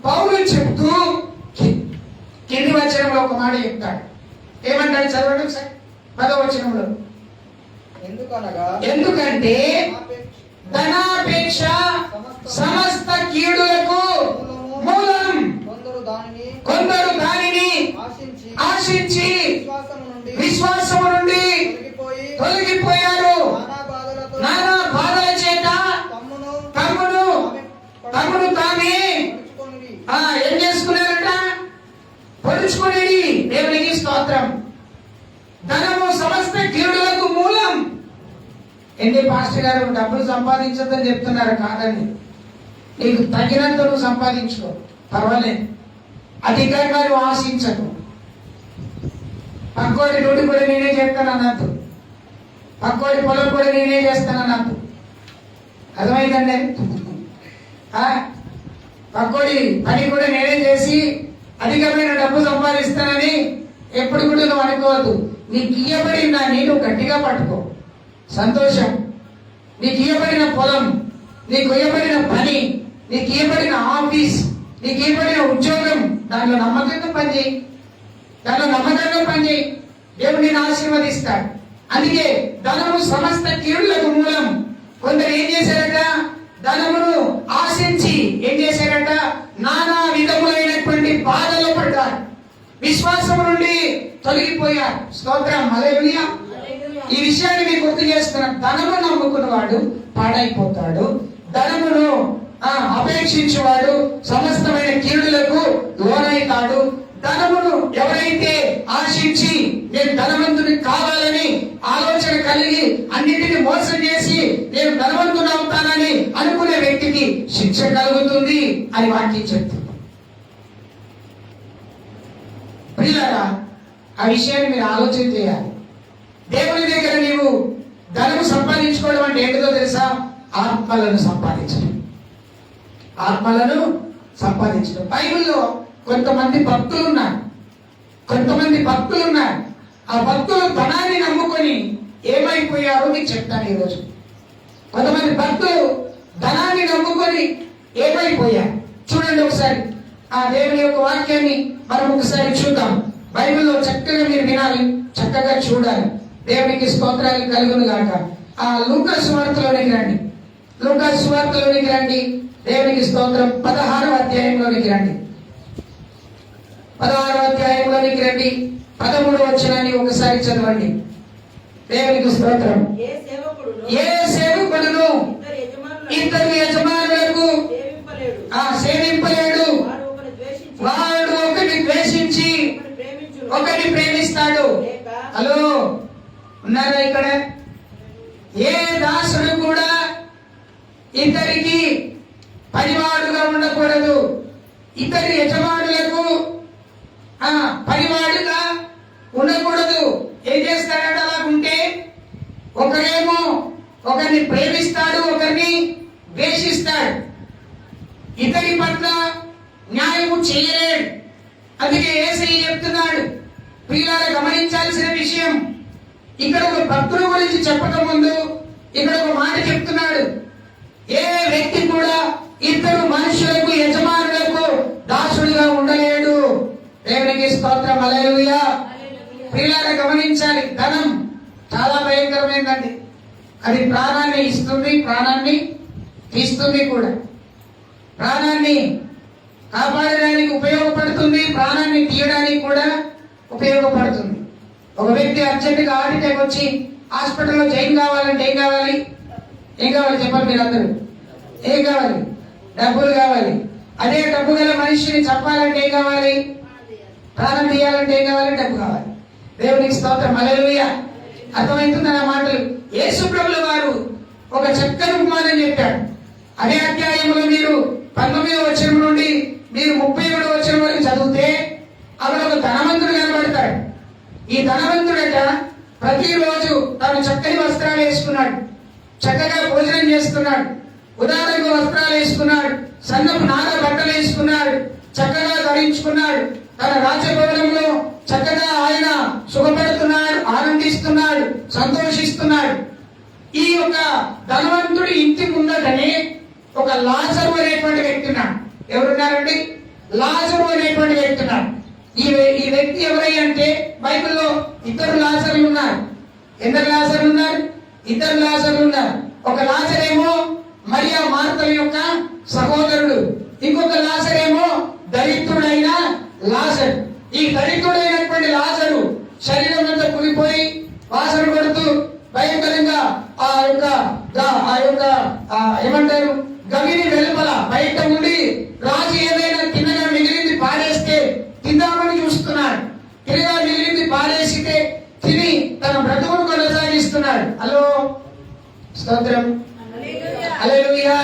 పౌలు చెప్తూ కింది వచనంలో ఒక మాట చెప్తాడు. ఏమంటాడు? చదవడం సార్. 10వ వచనంలో, ఎందుకంటే ధనాపేక్ష సమస్త కీడులకు మూలం, కొందరు దానిని ఆశించి విశ్వాసము నుండి తొలగిపోయారు, నానా బాధల చేత తమ్మును తామే ఏం చేసుకున్నారట? పొడుచుకునేది. దేవునికి స్తోత్రం. ధనము సమస్త కీడులకు మూలం. ఏంటి పాస్టర్ గారు డబ్బులు సంపాదించొద్దని చెప్తున్నారు? కాదండి, నీకు తగినంత నువ్వు సంపాదించుకో, పర్వాలేదు. అధికంగా నువ్వు ఆశించకు. పక్కోడి డ్యూటీ కూడా నేనే చేస్తానన్నట్టు, పక్కోడి పొలం కూడా నేనే చేస్తానన్నట్టు. అర్థమైందండి? పక్కోడి పని కూడా నేనే చేసి అధికమైన డబ్బు సంపాదిస్తానని ఎప్పుడు కూడా నువ్వు అనుకోవద్దు. నీకు ఇయ్యబడిన దాన్ని నువ్వు గట్టిగా పట్టుకో, సంతోషం. నీకు ఇయ్యబడిన పొలం, నీకు ఇయ్యబడిన పని, నీకు ఇయ్యబడిన ఆఫీస్, నీకు ఇవ్వబడిన ఉద్యోగం దానిలో నమ్మకంగా పనిచేయి, దానిలో నమ్మకంగా పనిచేయి, దేవుడు నిన్ను ఆశీర్వదిస్తాడు. అందుకే ధనము సమస్త కీడులకు మూలం. కొందరు ఏం చేశారట, ధనమును ఆశించి ఏం చేశారట, నానా విధములైనటువంటి బాధలు పడ్డారు, విశ్వాసం నుండి తొలగిపోయారు. స్తోత్రం, హల్లెలూయా. ఈ విషయాన్ని మీకు గుర్తు చేస్తున్నాను. ధనము నమ్ముకున్నవాడు పాడైపోతాడు, ధనమును అపేక్షించేవాడు సమస్తమైన కీడులకు లోనైతాడు. ధనమును ఎవరైతే ఆశించి నేను ధనవంతుని కావాలని ఆలోచన కలిగి అన్నిటిని మోసం చేసి నేను ధనవంతుడు అవుతానని అనుకునే వ్యక్తికి శిక్ష కలుగుతుంది అని వాక్యం చెప్తుంది. ప్రియులారా, ఆ విషయాన్ని మీరు ఆలోచన చేయాలి. దేవుని దగ్గర నీవు ధనము సంపాదించుకోవడం అంటే ఏంటిదో తెలుసా? ఆత్మలను సంపాదించడం, ఆత్మలను సంపాదించడం. బైబిల్లో కొంతమంది భక్తులు ఉన్నారు, ఆ భక్తులు ధనాన్ని నమ్ముకొని ఏమైపోయారో మీకు చెప్తాను ఈరోజు. కొంతమంది భక్తులు ధనాన్ని నమ్ముకొని ఏమైపోయారు చూడండి. ఒకసారి ఆ దేవుని యొక్క వాక్యాన్ని మనం ఒకసారి చూద్దాం. బైబిల్లో చక్కగా మీరు వినాలి, చక్కగా చూడాలి. దేవునికి స్తోత్రాలు కలుగును గాక. ఆ లూకా సువార్తలోనికి రండి, లూకా సువార్తలోనికి రండి. దేవునికి స్తోత్రం. 16వ అధ్యాయంలోనికి రండి, 16వ అధ్యాయంలోనికి రండి. 13వ వచనాన్ని ఒకసారి చదవండి. దేవునికి స్తోత్రం. ఏ సేవకుడును ఇద్దరు యజమానులకు సేవింపలేడు, వాడు ఒకటి ద్వేషించి ఒకటి ప్రేమిస్తాడు. హలో, ఉన్నారా ఇక్కడ? ఏ దాసుడు కూడా ఇద్దరికి పనివాడుగా ఉండకూడదు, ఇద్దరి యజమానులకు పనివాడుగా ఉండకూడదు. ఏం చేస్తాడట అలా ఉంటే? ఒకరేమో ఒకరిని ప్రేమిస్తాడు, ఒకరిని ద్వేషిస్తాడు, ఇతని పట్ల న్యాయము చేయలేడు. అందుకే యేసయ్య చెప్తున్నాడు. ప్రియులారా, గమనించాల్సిన విషయం, ఇక్కడ ఒక భక్తుల గురించి చెప్పక ముందు ఇక్కడ ఒక మాట చెప్తున్నాడు. ఏ వ్యక్తి కూడా ఇద్దరు మనుషులకు యజమానులకు దాసుడుగా ఉండలేడు. దేవునికి స్తోత్రం, హల్లెలూయా. ప్రియులారా, గమనించాలి. ధనం చాలా భయంకరమైందండి. అది ప్రాణాన్ని ఇస్తుంది, ప్రాణాన్ని తీస్తుంది కూడా. ప్రాణాన్ని కాపాడడానికి ఉపయోగపడుతుంది, ప్రాణాన్ని తీయడానికి కూడా ఉపయోగపడుతుంది. ఒక వ్యక్తి అర్జెంటుగా హార్ట్ అటాక్ వచ్చి హాస్పిటల్లో జాయిన్ కావాలంటే ఏం కావాలి? చెప్పాలి మీరందరూ. ఏం కావాలి? డబ్బులు కావాలి. అదే డబ్బు గల మనిషిని చంపాలంటే ఏం కావాలి? ప్రాణం తీయాలంటే ఏం కావాలి? డబ్బు కావాలి. దేవునికి స్తోత్రం, హల్లెలూయా. అర్థమవుతుంది నా మాటలు. యేసు ప్రభుల వారు ఒక చక్కని ఉపమానం చెప్పాడు. అదే అధ్యాయంలో మీరు 19వ వచనం నుండి మీరు 37వ వచనం వరకు చదివితే అక్కడ ఒక ధనవంతుడు కనబడతాడు. ఈ ధనవంతుడట ప్రతిరోజు తాను చక్కని వస్త్రాలు వేసుకున్నాడు, చక్కగా భోజనం చేస్తున్నాడు, ఉదారంగా వస్త్రాలు వేసుకున్నాడు, సన్నపు నార బట్టలు వేసుకున్నాడు, చక్కగా ధరించుకున్నాడు. తన రాజభవనంలో చక్కగా ఆయన సుఖపడుతున్నాడు, ఆనందిస్తున్నాడు, సంతోషిస్తున్నాడు. ఈ యొక్క ధనవంతుడి ఇంటి ముందటనే ఒక లాజరు అనేటువంటి వ్యక్తి ఉన్నాడు. ఎవరున్నారండి? లాజరు అనేటువంటి వ్యక్తి ఉన్నాడు. ఈ వ్యక్తి ఎవరై అంటే బైబిల్లో ఇద్దరు లాజర్లు ఉన్నారు. ఎందరు లాజర్లు ఉన్నారు? ఇద్దరు లాజర్లు ఉన్నారు. ఒక లాజరేమో మరియా మార్తల యొక్క సహోదరుడు, ఇంకొక లాజరేమో దరిద్రుడైన లాజరు. ఈ దరిద్రుడైనటువంటి లాజరు శరీరం అంతా కులిపోయి వాసన కొడుతూ భయంకరంగా ఆ యొక్క ఏమంటారు గవిని వెలుపల బయట ఉండి రాజు ఏదైనా తిన్నగా మిగిలింది పాడేస్తే తిందామని చూస్తున్నాడు. తినగా మిగిలింది పాడేసితే తిని తన బ్రతుకును కొనసాగిస్తున్నాడు. హలో, స్తోత్రం, హల్లెలూయా,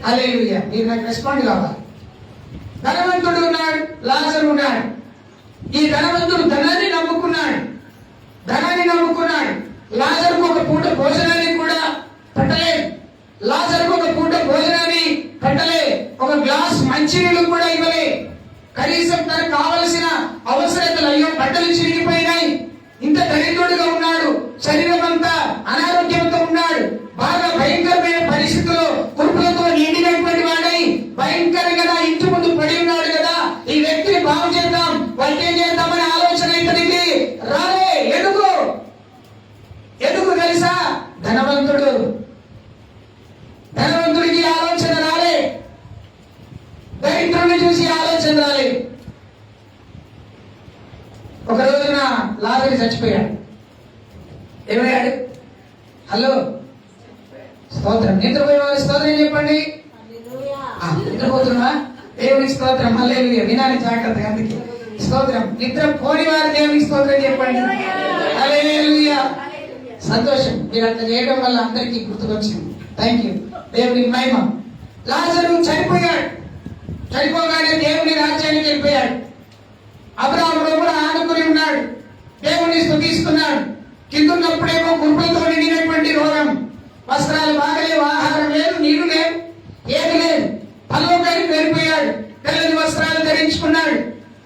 హల్లెలూయా. మీరు నాకు రెస్పాండ్ కావాలి. ధనవంతుడు ఉన్నాడు, లాజరు ఉన్నాడు. ఈ ధనవంతుడు ధనాన్ని నమ్ముకున్నాడు. లాజరుకు ఒక పూట భోజనాన్ని కూడా పెట్టలేదు. ఒక గ్లాస్ మంచినీళ్ళు కూడా ఇవ్వలే. కనీసం తనకు కావలసిన అవసరతలు, అయ్యో బట్టలు చిరిగిపోయినాయి, ఇంత దరిద్రుడుగా ఉన్నాడు, శరీరం అంతా అనారోగ్యంతో ఉన్నాడు, బాగా భయంకరమైన పరిస్థితుల్లో కురుపులతో నిండినటువంటి వాడై భయంకరంగా నా ఇంటి ముందు పడి ఉన్నాడు. చెందాలి. ఒక రోజున లాజరు చచ్చిపోయాడు. ఏమయ్యాడు? హలో, స్తోత్రం. నిద్రపోయే వారి స్తోత్రం చెప్పండి. నిద్రపోతున్నా? దేవునికి స్తోత్రం. హల్లెలూయా. వినాలి జాగ్రత్తగా. అందుకే స్తోత్రం. నిద్ర పోని వారు దేవునికి స్తోత్రం చెప్పండి. హల్లెలూయా. సంతోషం. మీరు అట్లా చేయడం వల్ల అందరికీ గుర్తుకొచ్చింది. Thank you. దేవునికి మహిమ. లాజరు చనిపోయాడు. చనిపోగానే దేవుని రాజ్యానికి వెళ్ళిపోయాడు. అబ్రాహాము రొమ్మున ఆనుకుని ఉన్నాడు. దేవుని స్తుతిస్తున్నాడు. కిందున్నప్పుడేమో గుంపులతో నిండినటువంటి రోగం, వస్త్రాలు బాగలేవు, ఆహారం లేదు, నీళ్లు లేవు, ఏమి లేదు. పరలోకానికి వెళ్ళిపోయాడు. తెల్లని వస్త్రాలు ధరించుకున్నాడు.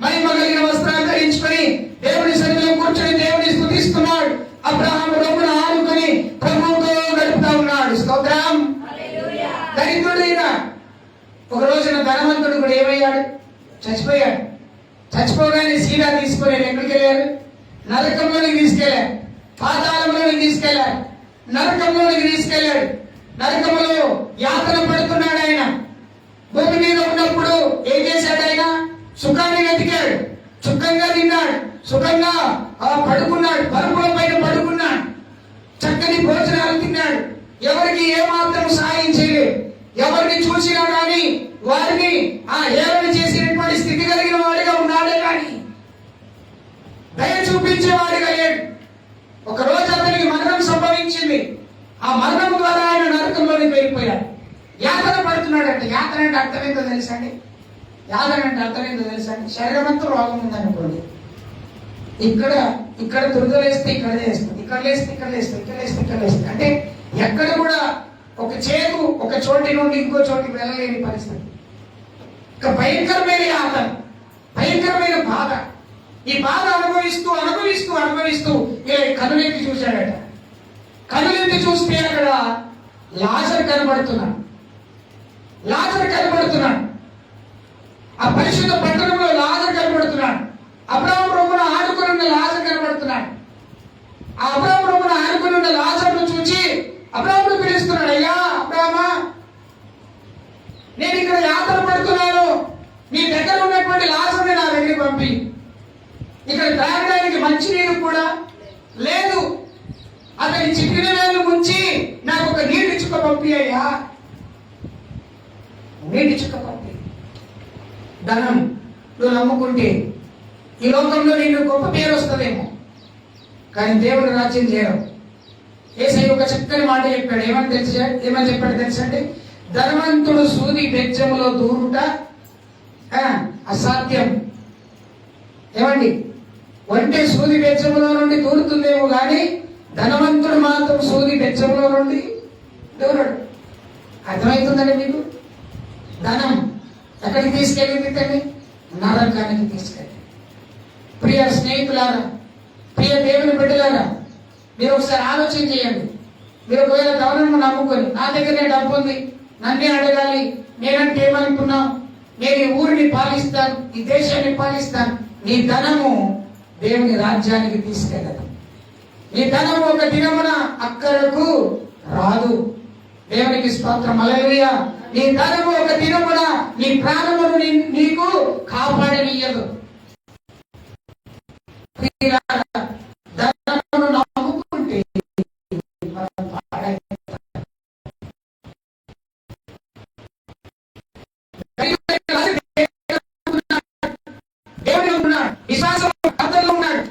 మహిమ కలిగిన వస్త్రాలు ధరించుకొని దేవుని సన్నిధిలో కూర్చొని దేవుని స్తుతిస్తున్నాడు. అబ్రాహాము రొమ్మున ఆనుకుని ప్రభువుతో గడుపుతా ఉన్నాడు. స్తోత్రం. దరిద్రుడైన ఒక రోజున ధనవంతుడు కూడా ఏమయ్యాడు? చచ్చిపోయాడు. చచ్చిపోగానే సీదా తీసుకుని ఎక్కడికి వెళ్ళారు? నరకంలోనికి తీసుకెళ్లారు. పాతాళంలోనికి తీసుకెళ్లారు. నరకంలోనికి తీసుకెళ్లాడు. నరకంలో యాతన పడుతున్నాడు ఆయన. భూమి మీద ఉన్నప్పుడు ఏం చేశాడు ఆయన? సుఖాన్ని వెతికాడు. సుఖంగా తిన్నాడు. సుఖంగా పడుకున్నాడు. పరుపుల పైన పడుకున్నాడు. చక్కని భోజనాలు తిన్నాడు. ఎవరికి ఏమాత్రం సాయం చేయలేదు. ఎవరిని చూసినా కానీ వారిని ఏమని చేసినటువంటి స్థితి కలిగిన వాడిగా ఉన్నాడే కానీ దయ చూపించేవాడిగా లేడు. ఒక రోజు అతనికి మరణం సంభవించింది. ఆ మరణం ద్వారా ఆయన నరకంలోకి వెళ్ళిపోయాడు. యాతన పడుతున్నాడంటే, యాతన అంటే అర్థం ఏంటో తెలుసండి? యాతన అంటే అర్థం ఏంటో తెలుసండి? శరీరం అంతా రోగం ఉందనుకోండి. ఇక్కడ దురదలేస్తే ఇక్కడ లేస్తుంది, ఇక్కడ లేస్తే ఇక్కడ లేస్తుంది, ఇక్కడ లేస్తే ఇక్కడ లేస్తుంది. అంటే ఎక్కడ కూడా ఒక చేతు ఒక చోటి నుండి ఇంకో చోటికి వెళ్ళలేని పరిస్థితి. ఇక భయంకరమైన యాతన, భయంకరమైన బాధ. ఈ బాధ అనుభవిస్తూ అనుభవిస్తూ అనుభవిస్తూ కనులెత్తి చూశాడట. కనులెత్తి చూస్తే అక్కడ లాజరు కనబడుతున్నాడు. లాజరు కనబడుతున్నాడు. ఆ పరిశుద్ధ పట్టణంలో లాజరు కనబడుతున్నాడు. అబ్రాహాము రొమ్మున ఆనుకుని ఉన్న లాజరు కనబడుతున్నాడు. ఆ అబ్రాహాము రొమ్మున ఆనుకుని ఉన్న లాజరును చూచి అబ్రాహామును పిలుస్తున్నాడు. అయ్యా అబ్రాహమా, నేను ఇక్కడ యాతన పడుతున్నాను. మీ దగ్గర ఉన్నటువంటి లాజరుని నా దగ్గరికి పంపి. ఇక్కడ తాగడానికి మంచినీరు కూడా లేదు. అతని చిటికిన వేలు ముంచి నాకు ఒక నీటి చుక్క పంపి. అయ్యా, నీటి చుక్క పంపి. ధనం నువ్వు నమ్ముకుంటే ఈ లోకంలో నీకు గొప్ప పేరు వస్తుందేమో, కానీ దేవుడు రాజ్యం చేయడం. యేసయ్య ఒక చక్కని మాట చెప్పాడు. ఏమని చెప్పాడు తెలుసండి? ధనవంతుడు సూది బెజ్జములో దూరుట అసాధ్యం. ఏమండి? ఒంటె సూది బెజ్జములో నుండి దూరుతుందేమో కానీ ధనవంతుడు మాత్రం సూది బెజ్జములో నుండి దూరడు. అర్థమవుతుందండి మీకు? ధనం ఎక్కడికి తీసుకెళ్ళింది? తల్లి నరకానికి తీసుకెళ్ళి. ప్రియ స్నేహితులారా, ప్రియ దేవుని బిడ్డలారా, మీరు ఒకసారి ఆలోచన చేయండి. మీరు ఒకవేళ ధనము నమ్ముకొని నా దగ్గరనే డబ్బు ఉంది, నన్నే అడగాలి, నేనంటే ఏమనుకున్నావు, నేను ఈ ఊరిని పాలిస్తాను, ఈ దేశాన్ని పాలిస్తాను. నీ ధనము దేవుని రాజ్యానికి తీసుకెళ్ళదు. నీ ధనము ఒక దినమున అక్కడకు రాదు. దేవునికి స్తోత్రం. హల్లెలూయా. నీ ధనము ఒక దినమున నీ ప్రాణమును నీకు కాపాడనీయదు. ధనమును నమ్ముకుంటే దేవుడు ఉన్నాడు, విశ్వాసం అర్థంలో ఉన్నాడు.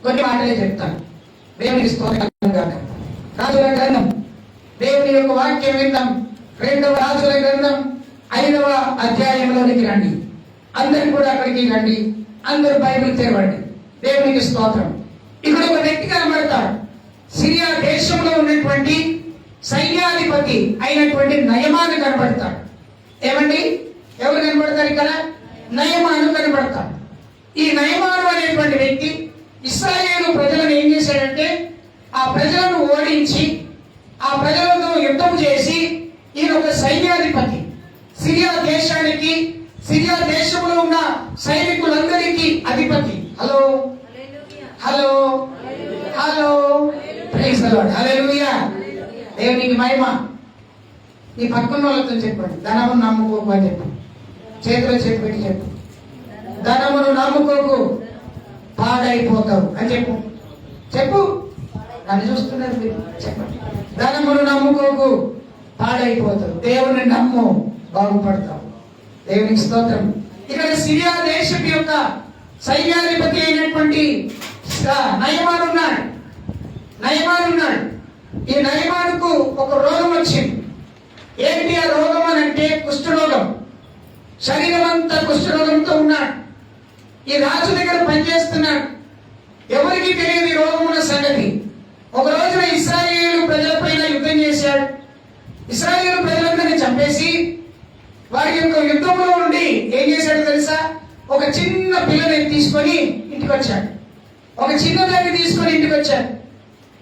కొన్ని మాటలే చెప్తాను. దేవునికి స్తోత్రం గాక. రాజుల గ్రంథం, దేవుని యొక్క వాక్యం విందాం. 2వ రాజుల గ్రంథం 5వ అధ్యాయంలోనికి రండి. అందరు కూడా అక్కడికి రండి. అందరూ బైబిల్ తెరవండి. దేవునికి స్తోత్రం. ఇక్కడ ఒక వ్యక్తి కనబడతాడు. సిరియా దేశంలో ఉన్నటువంటి సైన్యాధిపతి అయినటువంటి నయమాను కనబడతాడు. ఏమండి? ఎవరు కనబడతారు ఇక్కడ? నయమాను కనబడతాడు. ఈ నయమాను అనేటువంటి వ్యక్తి ఇశ్రాయేలు ప్రజలను ఏం చేశాడంటే ఆ ప్రజలను ఓడించి ఆ ప్రజలతో యుద్ధం చేసి ఈయన ఒక సైన్యాధిపతి. సిరియా దేశానికి, సిరియా దేశంలో ఉన్న సైనికులందరికీ అధిపతి. Hello hello hello, praise the lord, hallelujah. దేవునికి మహిమ. నీ పక్కన వాళ్ళతో చెప్పండి, ధనమును నమ్ముకోకు అని చెప్పు. చేతిలో చేతి పెట్టి చెప్పు, ధనమును నమ్ముకోకు, పాడైపోతావు అని చెప్పు. చెప్పు, నన్ను చూస్తున్నారు మీరు, చెప్పండి. ధనమును నమ్ముకోకు, పాడైపోతావు. దేవుని నమ్ము, బాగుపడతావు. దేవునికి స్తోత్రం. ఇక్కడ సిరియా దేశం యొక్క సైన్యాధిపతి అయినటువంటి నయమాను ఉన్నాడు. ఈ నయమానుకు ఒక రోగం వచ్చింది. ఏంటి ఆ రోగం అని అంటే కుష్ఠరోగం. శరీరం అంతా కుష్ఠరోగంతో ఉన్నాడు. ఈ రాజు దగ్గర పనిచేస్తున్నాడు. ఎవరికి తెలియదు ఈ రోగం ఉన్న సంగతి. ఒక రోజున ఇశ్రాయేలు ప్రజలపైన యుద్ధం చేశాడు. ఇశ్రాయేలు ప్రజలందరినీ చంపేసి వారి యొక్క యుద్ధంలో నుండి ఏం చేశాడు తెలుసా? ఒక చిన్న పిల్లని తీసుకొని ఇంటికి వచ్చాడు. ఒక చిన్నదాన్ని తీసుకొని ఇంటికి వచ్చాడు.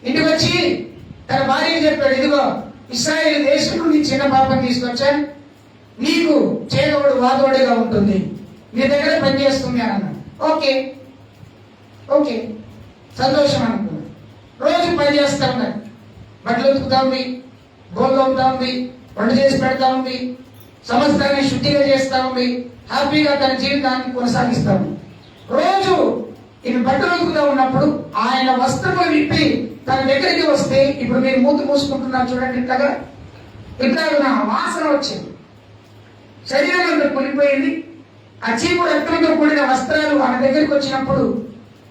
ఇంటికి వచ్చి తన భార్యకి చెప్పాడు, ఇదిగో ఇశ్రాయేలు దేశం నుండి చిన్న పాపని తీసుకొచ్చాను, నీకు చేదోడు వాదోడుగా ఉంటుంది, నీ దగ్గర పనిచేస్తుంది అని అన్నాడు. ఓకే ఓకే, సంతోషం అనుకున్నాడు. రోజు పని చేస్తా ఉన్నాడు. బట్టలు ఉతుకుతా ఉంది, బోళ్ళు అవుతా ఉంది, వంట చేసి పెడతా ఉంది, సంవత్సరాన్ని శుద్ధిగా చేస్తా ఉంది, హ్యాపీగా తన జీవితాన్ని కొనసాగిస్తా ఉంది. రోజు ఈయన బట్టలు ఉతుకుతా ఉన్నప్పుడు ఆయన వస్త్రములు విప్పి తన దగ్గరికి వస్తే, ఇప్పుడు మీరు మూతి మూసుకుంటున్నారు చూడండి, ఇట్లాగా నా వాసన వచ్చింది. శరీరం అంతా కులిపోయింది. ఆ చీపు రక్తంతో కూడిన వస్త్రాలు ఆమె దగ్గరికి వచ్చినప్పుడు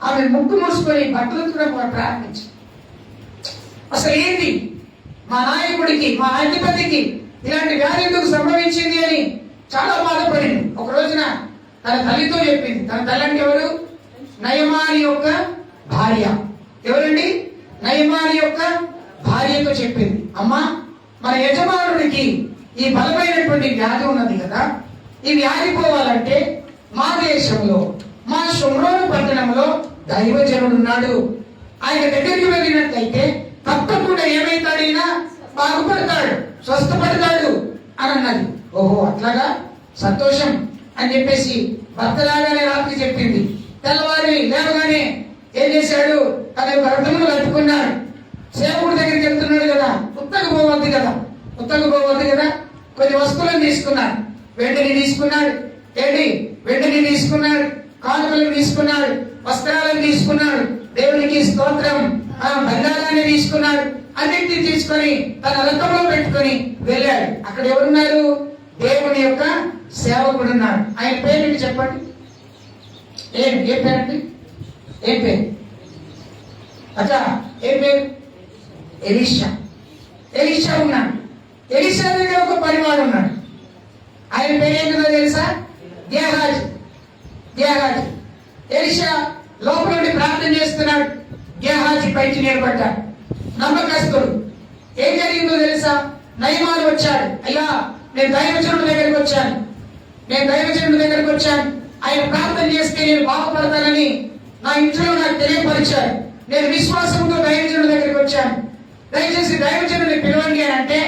ఆమె ముక్కు మూసుకొని బట్టలు ఉతకడం ప్రారంభించింది. అసలు ఏంటి మా నాయకుడికి, మా అధిపతికి ఇలాంటి వ్యాధి ఎందుకు సంభవించింది అని చాలా బాధపడింది. ఒక రోజున తన తల్లితో చెప్పింది. తన తల్లి అంటే ఎవరు? నయమాని యొక్క భార్య. ఎవరండి? నయమాని యొక్క భార్యతో చెప్పింది, అమ్మా, మన యజమానుడికి ఈ బలమైనటువంటి వ్యాధి ఉన్నది కదా, ఈ వ్యాధి పోవాలంటే మా దేశంలో, మా షోమ్రోను పట్టణంలో దైవజనుడు ఉన్నాడు. ఆయన దగ్గరికి వెళ్ళినట్లయితే తప్పకుండా ఏమైతాడైనా బాగుపడతాడు, స్వస్థపడతాడు అని అన్నది. ఓహో అట్లాగా, సంతోషం అని చెప్పేసి భర్త రాగానే రాత్రి చెప్పింది. తెల్లవారి లేవగానే ఏం చేశాడు? తన యొక్క రథమును కట్టుకున్నాడు. సేవకుడి దగ్గరికి వెళ్తున్నాడు కదా, ఉత్తకపోవద్దు కదా, కొన్ని వస్తువులను తీసుకున్నాడు. వెండిని తీసుకున్నాడు, వెండిని తీసుకున్నాడు, కానుకలను తీసుకున్నాడు, వస్త్రాలను తీసుకున్నాడు, దేవునికి స్తోత్రం, బంగారాన్ని తీసుకున్నాడు. అన్నింటినీ తీసుకొని తన రథంలో పెట్టుకొని వెళ్ళాడు. అక్కడ ఎవరున్నారు? దేవుని యొక్క సేవకుడు ఉన్నాడు. ఆయన పేరు చెప్పండి. ఏ పేరండి? ఏం పేరు? అచ్చా, ఏం పేరు? ఎలీషా ఉన్నాడు. ఎలీషా దగ్గర ఒక పనివాడు ఉన్నాడు. ఆయన పేరు ఏంటో తెలుసా? గేహాజీ. ఎలీషా లోపల నుండి ప్రార్థన చేస్తున్నాడు. గేహాజీ పైకి నిలబడ్డాడు. నమ్మకస్తుడు. ఏం జరిగిందో తెలుసా? నయమాను వచ్చాడు. అయ్యా, నేను దైవజనుడి దగ్గరికి వచ్చాను, ఆయన ప్రార్థన చేస్తే నేను బాగుపడతానని నా ఇంట్లో నాకు తెలియపరిచాడు. నేను విశ్వాసంతో దైవజనుడి దగ్గరికి వచ్చాను, దయచేసి దైవజనుడిని పిలవండి అని అంటే,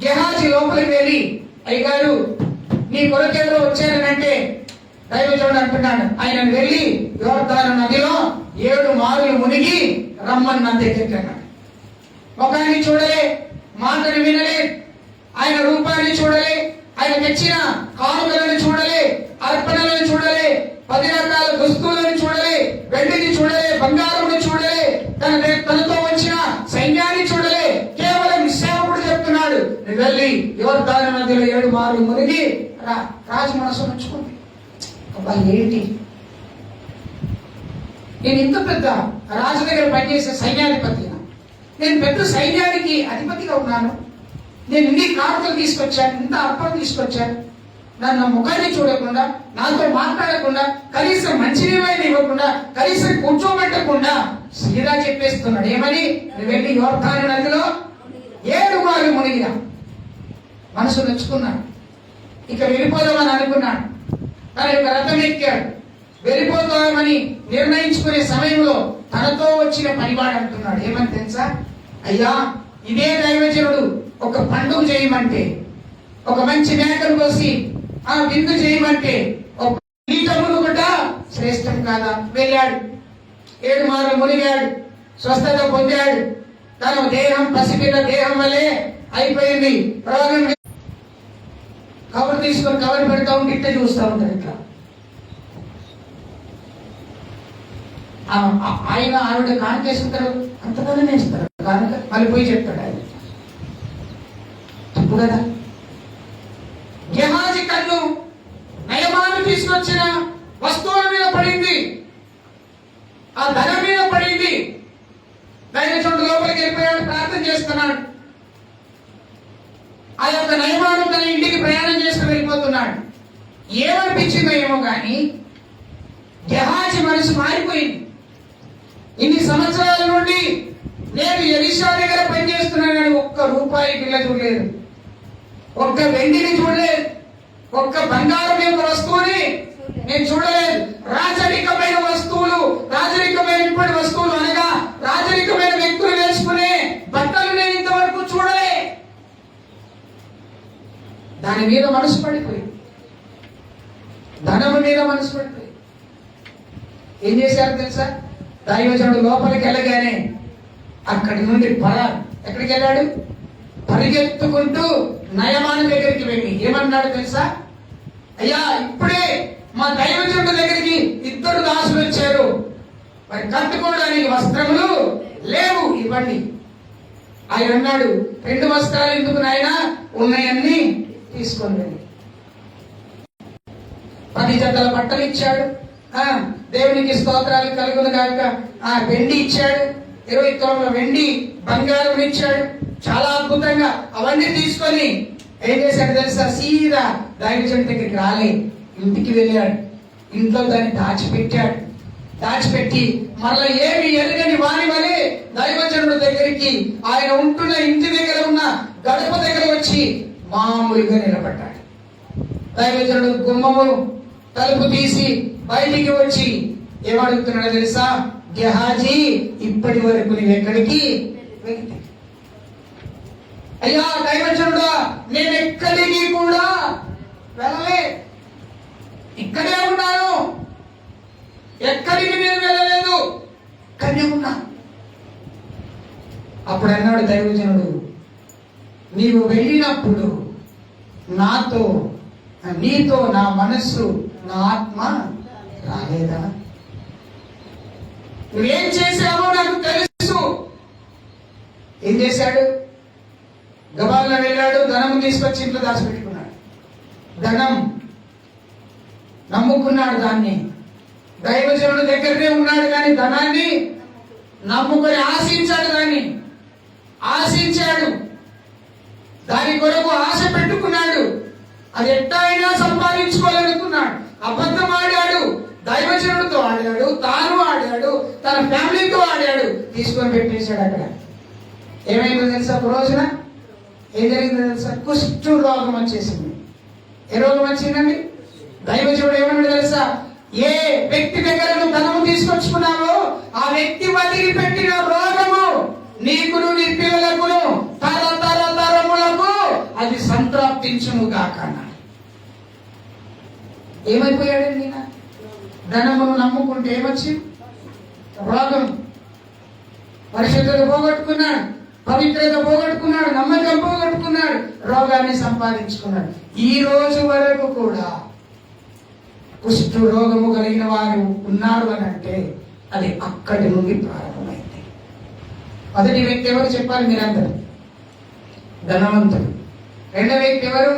గెహాజీ లోపలికి వెళ్ళి, అయ్యగారు నీ కొరకెవరో వచ్చారని అంటే, దైవజనుడు అంటున్నాడు, ఆయనను వెళ్ళి యోర్దాను నదిలో 7 మారులు మునిగి రమ్మని నా దగ్గరికి అన్నాడు. ముఖాన్ని చూడలే, మాటను వినలే, ఆయన రూపాన్ని చూడలే, ఆయన తెచ్చిన కానుకలను చూడలే, అర్పణలను చూడలే, 10 రకాల దుస్తులను చూడలే, వెండిని చూడలే, బంగారమును చూడలే, తనతో వచ్చిన సైన్యాన్ని చూడలే. కేవలం సేవకుడు చెప్తున్నాడు, నువ్వు వెళ్ళి యోర్దాను నదిలో 7 మారులు మునిగి రాజు మనసు నచ్చుకుంది. అబ్బా ఏంటి, నేను ఇంత పెద్ద రాజు దగ్గర పనిచేసే సైన్యాధిపతి, నేను పెద్ద సైన్యానికి అధిపతిగా ఉన్నాను, నేను ఇన్ని కానుకలు తీసుకొచ్చాను, ఇంత అర్పణ తీసుకొచ్చాను, నన్ను ముఖాన్ని చూడకుండా, నాతో మాట్లాడకుండా, కనీసం మంచినీళ్ళని ఇవ్వకుండా, కనీసం కూర్చోబెట్టకుండా సీదా చెప్పేస్తున్నాడు. ఏమని? నువ్వు వెళ్ళి యోర్దాను నదిలో 7 మారులు మునిగిరా. మనసు నచ్చుకున్నాడు. ఇక వెళ్ళిపోదామని అనుకున్నాడు. తన యొక్క రథం ఎక్కాడు. వెళ్ళిపోతామని నిర్ణయించుకునే సమయంలో తనతో వచ్చిన పనివాడు అంటున్నాడు, ఏమని తెలుసా? అయ్యా, ఇదే దైవజనుడు ఒక పండుగ చేయమంటే, ఒక మంచి మేకను కోసి ఆ విందు చేయమంటే ఒక నీటమును కూడా శ్రేష్టం కాదా? వెళ్ళాడు, 7 మార్లు మునిగాడు, స్వస్థత పొందాడు. తన దేహం పసిపిల్ల దేహం వల్లే అయిపోయింది. రోగం కవర్ తీసుకొని కవర్ పెడతా ఉంటే ఇట్లా చూస్తూ ఉంటారు. ఇట్లా ఆయన ఆవిడ కానుకేసుకుంటారు, అంతగానే వేస్తారు కానుక. మళ్ళీ పోయి చెప్తాడు ఆయన, తప్పు కదా. గెహాజీ కన్ను నయమాను తీసుకొచ్చిన వస్తువుల మీద పడింది, ఆ ధనం మీద పడింది. దైవజనుడు లోపలికి వెళ్ళిపోయాడు, ప్రార్థన చేస్తున్నాడు. ఆ యొక్క నయమాను తన ఇంటికి ప్రయాణం చేస్తూ వెళ్ళిపోతున్నాడు. ఏమనిపించిందో ఏమో కానీ గెహాజీ మనసు మారిపోయింది. ఇన్ని సంవత్సరాల నుండి నేను ఎలీషా దగ్గర పనిచేస్తున్నాను కానీ ఒక్క రూపాయి బిల్ల చూడలేదు, ఒక్క వెండిని చూడలేదు, ఒక్క బంగారం యొక్క వస్తువుని నేను చూడలేదు. రాజరికమైన వస్తువులు, రాజరికమైన వస్తువులు అనగా రాజరికమైన వ్యక్తులు వేసుకునే బట్టలు నేను ఇంతవరకు చూడలే. దాని మీద మనసు పడిపోయింది, ధనము మీద మనసు పడిపోయింది. ఏం చేశారు తెలుసా? దైవజనుడు లోపలికి వెళ్ళగానే అక్కడి నుండి ఎక్కడికి వెళ్ళాడు? పరిగెత్తుకుంటూ నయమాను దగ్గరికి వెళ్ళి ఏమన్నాడు తెలుసా? అయ్యా, ఇప్పుడే మా దైవజనుడి దగ్గరికి 2 దాసులు వచ్చారు, మరి కట్టుకోవడానికి వస్త్రములు లేవు, ఇవ్వండి. ఆయన అన్నాడు, 2 వస్త్రాలు ఎందుకు నాయనా, ఉన్నాయన్నీ తీసుకొని వెళ్ళి 10 జతల బట్టలు ఇచ్చాడు. దేవునికి స్తోత్రాలు కలుగును గాక. వెండి ఇచ్చాడు, 20 తులముల వెండి, బంగారం ఇచ్చాడు. చాలా అద్భుతంగా అవన్నీ తీసుకొని ఏం చేశాడు తెలుసా? సీదా దైవజనుడి దగ్గరికి రాలే, ఇంటికి వెళ్ళాడు. ఇంట్లో దాన్ని దాచిపెట్టాడు. దాచిపెట్టి మరలా ఏమి ఎరగని వాని వలె దైవజనుడి దగ్గరికి ఆయన ఉంటున్న ఇంటి దగ్గర ఉన్న గడప దగ్గర వచ్చి మామూలుగా నిలబడ్డాడు. దైవజనుడు గుమ్మము తలుపు తీసి బయటికి వచ్చి ఏమడుగుతున్నాడో తెలుసా? గెహాజీ, ఇప్పటి వరకు నువ్వు ఎక్కడికి వెళ్తే? అయ్యా దైవజనుడా, నేను ఎక్కడికి కూడా వెళ్ళలే, ఇక్కడే ఉన్నాను, ఎక్కడికి నేను వెళ్ళలేదు, ఇక్కడే ఉన్నా. అప్పుడు అన్నాడు దైవజనుడు, నీవు వెళ్ళినప్పుడు నీతో నా మనస్సు, నా ఆత్మ రాలేదా? నువ్వేం చేశావో నాకు తెలుసు. ఏం చేశాడు? గబాల్లో వెళ్ళాడు, ధనం తీసుకొచ్చి ఇంట్లో దాచిపెట్టుకున్నాడు. ధనం నమ్ముకున్నాడు, దాన్ని దైవజనుడి దగ్గరనే ఉన్నాడు కానీ ధనాన్ని నమ్ముకొని ఆశించాడు, ఆశించాడు, దాని కొరకు ఆశ పెట్టుకున్నాడు. అది ఎట్టయినా సంపాదించుకోవాలనుకున్నాడు. అబద్ధం ఆడాడు, దైవజనుడితో ఆడాడు, తాను ఆడాడు, తన ఫ్యామిలీతో ఆడాడు, తీసుకొని పెట్టేశాడు. అక్కడ ఏమైందో తెలుసా? ఒక రోజున ఏం జరిగిందో తెలుసా? కుష్టు రోగం వచ్చేసింది. ఏ రోగం వచ్చిందండి? దైవజనుడు ఏమన్నాడు తెలుసా? ఏ వ్యక్తి దగ్గర నువ్వు ధనము తీసుకొచ్చుకున్నావో ఆ వ్యక్తి వదిలిపెట్టిన రోగము నీకును నీ పిల్లలకును తరములకు అది సంతృప్తించును గాక. ఏమైపోయాడండి ఈయన? ధనమును నమ్ముకుంటే ఏమొచ్చింది? రోగం. పరిశుద్ధత పోగొట్టుకున్నాడు, పవిత్రత పోగొట్టుకున్నాడు, నమ్మకం పోగొట్టుకున్నాడు, రోగాన్ని సంపాదించుకున్నాడు. ఈ రోజు వరకు కూడా కుష్టు రోగము కలిగిన వారు ఉన్నారు అని అంటే అది అక్కడి నుండి ప్రారంభమైంది. మొదటి వ్యక్తి ఎవరు చెప్పాలి మీరందరూ? ధనవంతుడు. రెండో వ్యక్తి ఎవరు?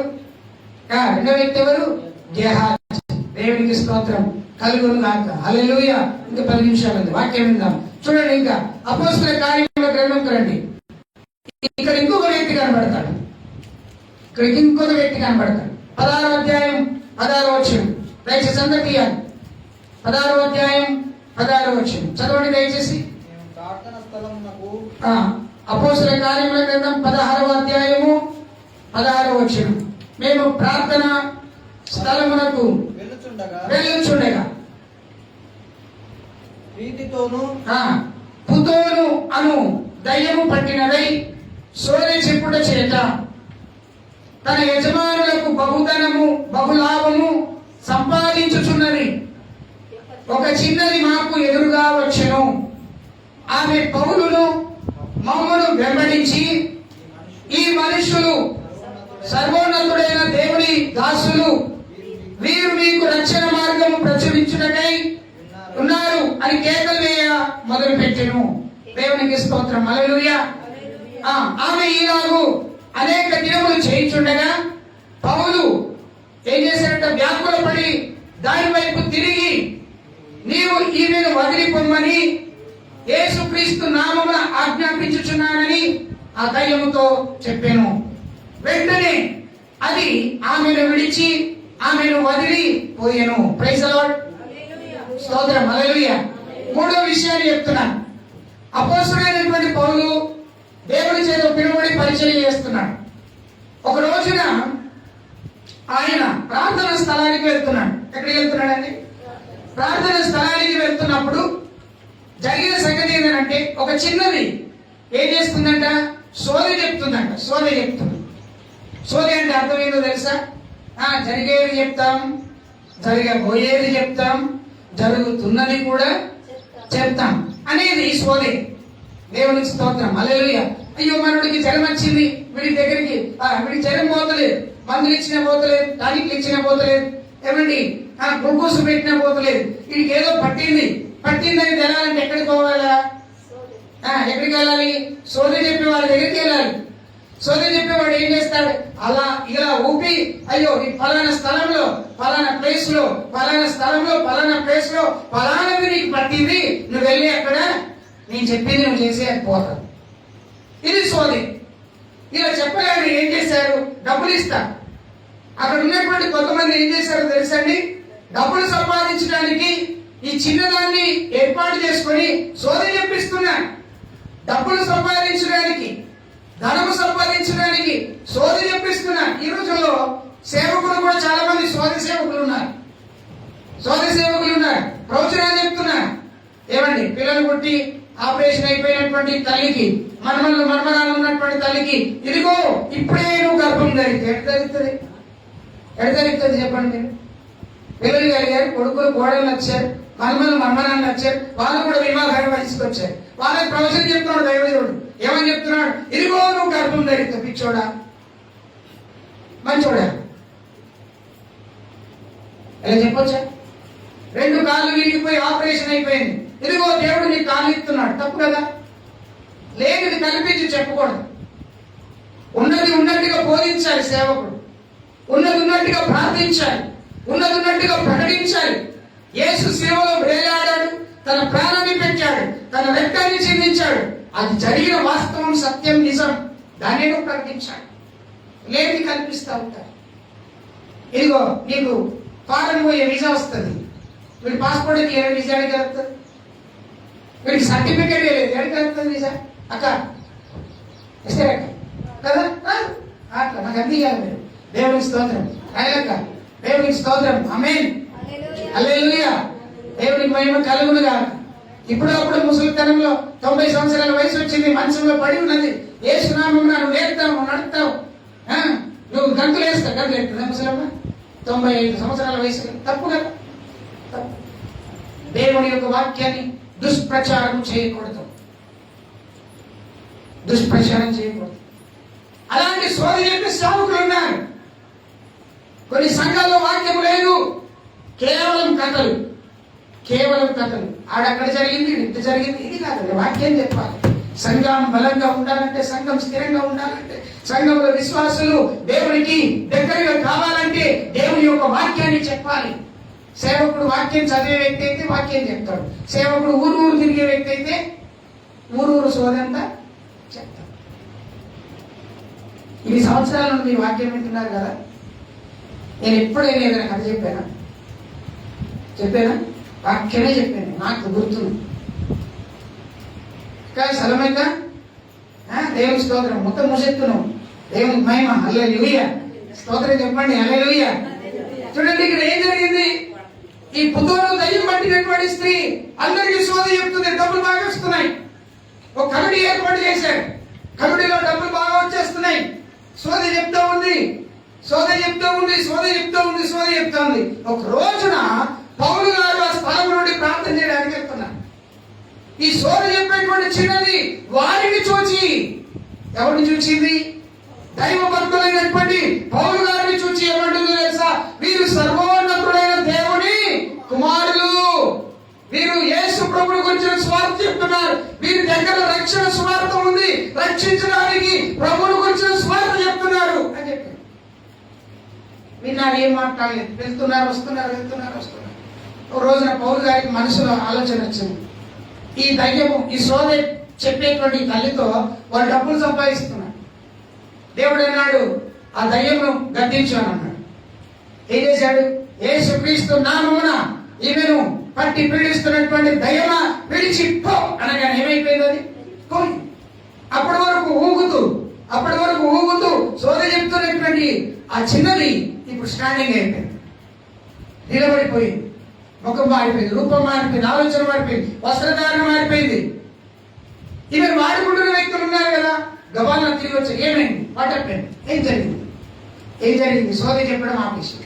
గెహాజీ. దేవునికి స్తోత్రం కలుగును గాక. హల్లెలూయా. ఇంకా 10 నిమిషాలు ఉంది, వాక్యం విందాం. చూడండి, ఇంకా అపోస్తలుల కార్యముల గ్రంథంకి రండి. ఇక్కడ ఇంకొక వ్యక్తి కనబడతాడు. 16వ అధ్యాయం 16వ వచనం. దయచేసి అందరూ తీయాలి. 16వ అధ్యాయం 16వ వచనం చదవండి దయచేసి. అపోస్తలుల కార్యముల గ్రంథం 16వ అధ్యాయము 16వ వచనం. మేము ప్రార్థన స్థలమునకు వెళ్ళుచుండగా ప్రీతితోను పుతోను అను దయ్యము పట్టినదై సోదె చెప్పుట చేత తన యజమానులకు బహుధనము బహులాభము సంపాదించుచున్నది. ఒక చిన్నది మాకు ఎదురుగా వచ్చెను. ఆమె పౌలును మమ్మను వెంబడించి, ఈ మనుషులు సర్వోన్నతుడైన దేవుని దాసులు, వీరు మీకు రక్షణ మార్గము ప్రచురించుటకై ఉన్నారు అని కేకలు వేయ మొదలు పెట్టెను. దేవునికి స్తోత్రం. హల్లెలూయా. ఆమె ఈలాగు అనేక దినములు చేయించుండగా పౌలు ఏం చేశాడంటే వ్యాకులపడి దాని వైపు తిరిగి, నీవు ఈమెను వదిలిపోమ్మని యేసుక్రీస్తు నామమున ఆజ్ఞాపించుచున్నానని ఆ దయ్యముతో చెప్పాను. వెంటనే అది ఆమెను విడిచి ఆమెను వదిలి పోయెను. Praise the lord. స్తోత్రం. హల్లెలూయా. మూడో విషయాన్ని చెప్తున్నాను. అపోస్తలుడైనటువంటి పౌలు దేవుని చేత పిలువబడి పరిచర్య చేస్తున్నాడు. ఒక రోజున ఆయన ప్రార్థన స్థలానికి వెళ్తున్నాడు. ఎక్కడికి వెళ్తున్నాడండి? ప్రార్థన స్థలానికి వెళ్తున్నప్పుడు జరిగిన సంగతి ఏంటంటే, ఒక చిన్నది ఏం చేస్తుందంట? సోదె చెప్తుందంట. సోదె చెప్తుంది. సోదె అంటే అర్థం ఏందో తెలుసా? జరిగేది చెప్తాం, జరగబోయేది చెప్తాం, జరుగుతున్నది కూడా చెప్తాం అనేది సోదె. దేవునికి స్తోత్రం. హల్లెలూయా. అయ్యో మనోడికి జ్వరం వచ్చింది, వీడి దగ్గరికి వీడి జ్వరం పోతలేదు, మందులు ఇచ్చిన పోతలేదు, టానిక్లు ఇచ్చిన పోతలేదు, ఏమండి గ్లూకోజ్ పెట్టినా పోతలేదు, వీడికి ఏదో పట్టిందని తెలాలంటే ఎక్కడికి పోవాలా? ఎక్కడికి వెళ్ళాలి? సోదె చెప్పే వాళ్ళ దగ్గరికి వెళ్ళాలి. సోదె చెప్పేవాడు ఏం చేస్తాడు? అలా ఇలా ఊపి, అయ్యో ఈ ఫలానా స్థలంలో ఫలానా ప్లేస్ లో ఫలానా స్థలంలో ఫలానా ప్లేస్ లో ఫలానది నీకు పట్టింది, నువ్వు వెళ్ళి అక్కడ నేను చెప్పింది నువ్వు చేసే పోతావు. ఇది సోదె. ఇలా చెప్పగానే ఏం చేశారు? డబ్బులు ఇస్తా. అక్కడ ఉన్నటువంటి కొంతమంది ఏం చేశారో తెలుసండి? డబ్బులు సంపాదించడానికి ఈ చిన్నదాన్ని ఏర్పాటు చేసుకొని సోదె చెప్పిస్తున్నారు. డబ్బులు సంపాదించడానికి, ధనము సంపాదించడానికి సోదె చెప్పిస్తున్నారు. ఈ రోజుల్లో సేవకులు కూడా చాలా మంది సోదె సేవకులు ఉన్నారు. సోదె సేవకులు ఉన్నారు. ప్రవచనాలు చెప్తున్నారు. ఏమండి, పిల్లలు పుట్టి ఆపరేషన్ అయిపోయినటువంటి తల్లికి, మర్మరాలు ఉన్నటువంటి తల్లికి, ఇదిగో ఇప్పుడే నువ్వు గర్భం ధరిస్తే ఎడ ధరిస్తుంది చెప్పండి మీరు? పిల్లలు కలిగారు, కొడుకులు కోడలు వచ్చారు, మర్మరాలు వచ్చారు, వాళ్ళు కూడా వివాహాలు వయసుకొచ్చారు. వాళ్ళకి ప్రవచనం చెప్తున్నాడు దైవదేవుడు. ఏమని చెప్తున్నాడు? ఇదిగో నువ్వు గర్భం ధరిస్తే. పిచ్చోడా మంచోడా? ఎలా చెప్పొచ్చా? 2 కాళ్ళు విరిగిపోయి ఆపరేషన్ అయిపోయింది, ఇదిగో దేవుడు నీకు కాళ్ళు ఇస్తున్నాడు. తప్పు కదా? లేనిది కల్పించి చెప్పకూడదు. ఉన్నది ఉన్నట్టుగా బోధించాలి సేవకుడు. ఉన్నది ఉన్నట్టుగా ప్రార్థించాలి. ఉన్నది ఉన్నట్టుగా ప్రకటించాలి. యేసు సేవలో వేలాడాడు, తన ప్రాణాన్ని పెట్టాడు, తన రక్తాన్ని చెందించాడు. అది జరిగిన వాస్తవం, సత్యం, నిజం. దాన్ని ప్రకటించాడు. లేని కల్పిస్తూ ఉంటారు. ఇదిగో నీకు ఫారెన్ పోయే వీసా వస్తుంది, వీడి పాస్పోర్ట్ వీసా ఎడికి వస్తుంది, వీడికి సర్టిఫికేట్ లేదు, ఎడికి వస్తుంది వీసా? అక్క ఇస్తే కదా? అట్లా నాకు అందియాలి మీరు. దేవునికి స్తోత్రం. అయ్యాక దేవునికి స్తోత్రం. ఆమేన్. హల్లెలూయా. దేవునికి మహిమ కలుగునుగా. ఇప్పుడు ముసలితనంలో 90 సంవత్సరాల వయసు వచ్చింది, మంచంలో పడి ఉన్నది. యేసు నామమున నువ్వు లేస్తావు, నడుస్తావు, నువ్వు గంతులు ఎత్తుందా ముసలమ్మ? 95 సంవత్సరాల వయసు. తప్పు కదా? తప్పు. దేవుని యొక్క వాక్యాన్ని దుష్ప్రచారం చేయకూడదు. దుష్ప్రచారం చేయకూడదు. అలాంటి సోదరి చెప్పే సేవకులు ఉన్నారు. కొన్ని సంఘాల్లో వాక్యం లేదు, కేవలం కథలు. ఆడక్కడ జరిగింది, ఇటు జరిగింది, ఇది కాదు. వాక్యం చెప్పాలి. సంఘం బలంగా ఉండాలంటే, సంఘం స్థిరంగా ఉండాలంటే, సంఘంలో విశ్వాసులు దేవునికి దగ్గరగా కావాలంటే దేవుని యొక్క వాక్యాన్ని చెప్పాలి. సేవకుడు వాక్యం చదివే వ్యక్తి అయితే వాక్యం చెప్తాడు. సేవకుడు ఊరు తిరిగే వ్యక్తి అయితే ఊరు సోదంతా చెప్తాడు. ఇన్ని సంవత్సరాల నుండి మీ వాక్యం వింటున్నారు కదా. నేను ఎప్పుడైనా ఏదైనా కథ చెప్పానా? వాక్యమే చెప్పాను, నాకు గుర్తుంది. సలమైక దేవుని స్తోత్రం. మొత్తం ముసెత్తున్నాం. దేవుని మహిమ. హల్లెలూయా. స్తోత్రం చెప్పండి. హల్లెలూయా. చూడండి, ఇక్కడ ఏం జరిగింది? ఈ పుతోను దయ్యం పట్టినటువంటి స్త్రీ అందరికీ సోద చెప్తుంది, డబ్బులు బాగా వస్తున్నాయి. ఒక కమిటీ ఏర్పాటు చేశారు, కమిటీలో డబ్బులు బాగా వచ్చేస్తున్నాయి. సోద చెప్తా ఉంది. ఒక రోజున పౌలు గారు ఆ స్థలం నుండి ప్రార్థన చేయడానికి వెళ్తున్నారు. ఈ సోద చెప్పేటువంటి చిన్నది వారిని చూచి, ఎవరిని చూచింది? దైవ భక్తులైనటువంటి పౌలు గారిని చూచి ఏమంటుంది తెలుసా? వీరు సర్వోన్నతుడైన దేవుని కుమారులు, వీరు యేసు ప్రభువు గురించి స్వార్థ చెప్తున్నారు, వీరి దగ్గర రక్షణ స్వార్థ ఉంది, రక్షించడానికి ప్రభువుని గురించి స్వార్థ చెప్తున్నారు అని చెప్పి విన్నారు. ఏం మాట్లాడలేదు. వస్తున్నారు. ఒక రోజున పౌలు గారికి మనసులో ఆలోచన వచ్చింది. ఈ దయ్యము, ఈ సోద చెప్పేటువంటి తల్లితో వాళ్ళు డబ్బులు సంపాదిస్తున్నారు. దేవుడు అన్నాడు, ఆ దయ్యమును గద్దించు అని అన్నాడు. ఏం చేశాడు? యేసుక్రీస్తు నామమున ఈమెను పట్టి పీడిస్తున్నటువంటి దయ్యమా విడిచిపో అనగానే ఏమైపోయింది? అది పోయి. అప్పటి వరకు ఊగుతూ సోద చెప్తున్నటువంటి ఆ చిన్నది ఇప్పుడు స్టాండింగ్ అయిపోయింది, నిలబడిపోయింది. ముఖం మారిపోయింది, రూపం మారిపోయింది, ఆలోచన మారిపోయింది, వస్త్రధారణ మారిపోయింది. ఈమెను వాడుకుంటున్న వ్యక్తులు ఉన్నారు కదా, గబాలను తిరిగి వచ్చి ఏమైంది? Water pen. ఏం జరిగింది? సోద చెప్పడం ఆపేసి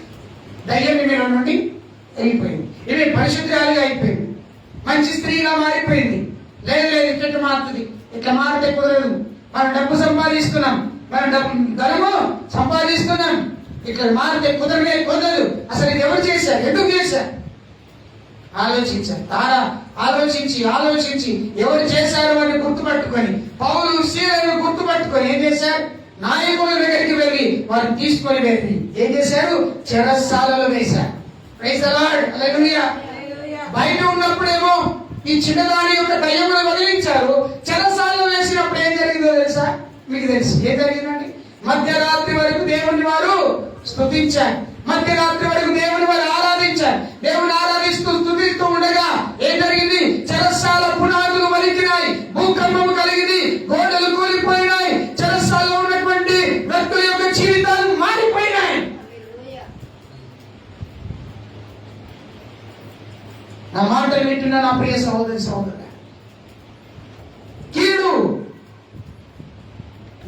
దయ్యం ఈమెలో నుండి వెళ్ళిపోయింది. ఈమె పరిశుద్ధాలుగా అయిపోయింది, మంచి స్త్రీగా మారిపోయింది. లేదు ఇట్లా మారుతుంది, ఇట్లా మారితే కుదరదు. మనం డబ్బు సంపాదిస్తున్నాం, ధనము సంపాదిస్తున్నాం, ఇట్లా మారితే కుదరదు. అసలు ఇది ఎవరు చేశారు? ఎందుకు చేశారు? ఆలోచించారు. తారా ఆలోచించి ఎవరు చేశారో అని గుర్తుపట్టుకొని, పౌలు సీలను గుర్తుపట్టుకొని ఏం చేశారు? నాయకుల దగ్గరికి వెళ్ళి వారిని తీసుకొని వెళ్ళి ఏం చేశారు? చెరసాలలో వేశారు. ప్రైజ్ ది లార్డ్, హల్లెలూయా. బయట ఉన్నప్పుడేమో ఈ చిన్నదాని యొక్క దయ్యమును వదిలించారు. చెరసాలలో వేసినప్పుడు ఏం జరిగిందో తెలుసా? మీకు తెలుసు ఏం జరిగిందండి? మధ్యరాత్రి వరకు దేవుని వారు స్తుతించారు, మధ్యరాత్రి వరకు దేవుని వారు ఆరాధించారు. దేవుని ఆరాధిస్తూ స్తుతిస్తూ ఉండగా ఏం జరిగింది? చెరసాల పునాదులు వలికినాయి, భూకంపము కలిగింది, గోడలు కూలిపోయినాయి, చెరసాలలో ఉన్నటువంటి వ్యక్తుల యొక్క జీవితాలు మారిపోయినాయి. నా మాటలు వింటున్న నా ప్రియ సహోదరుడు, కీడు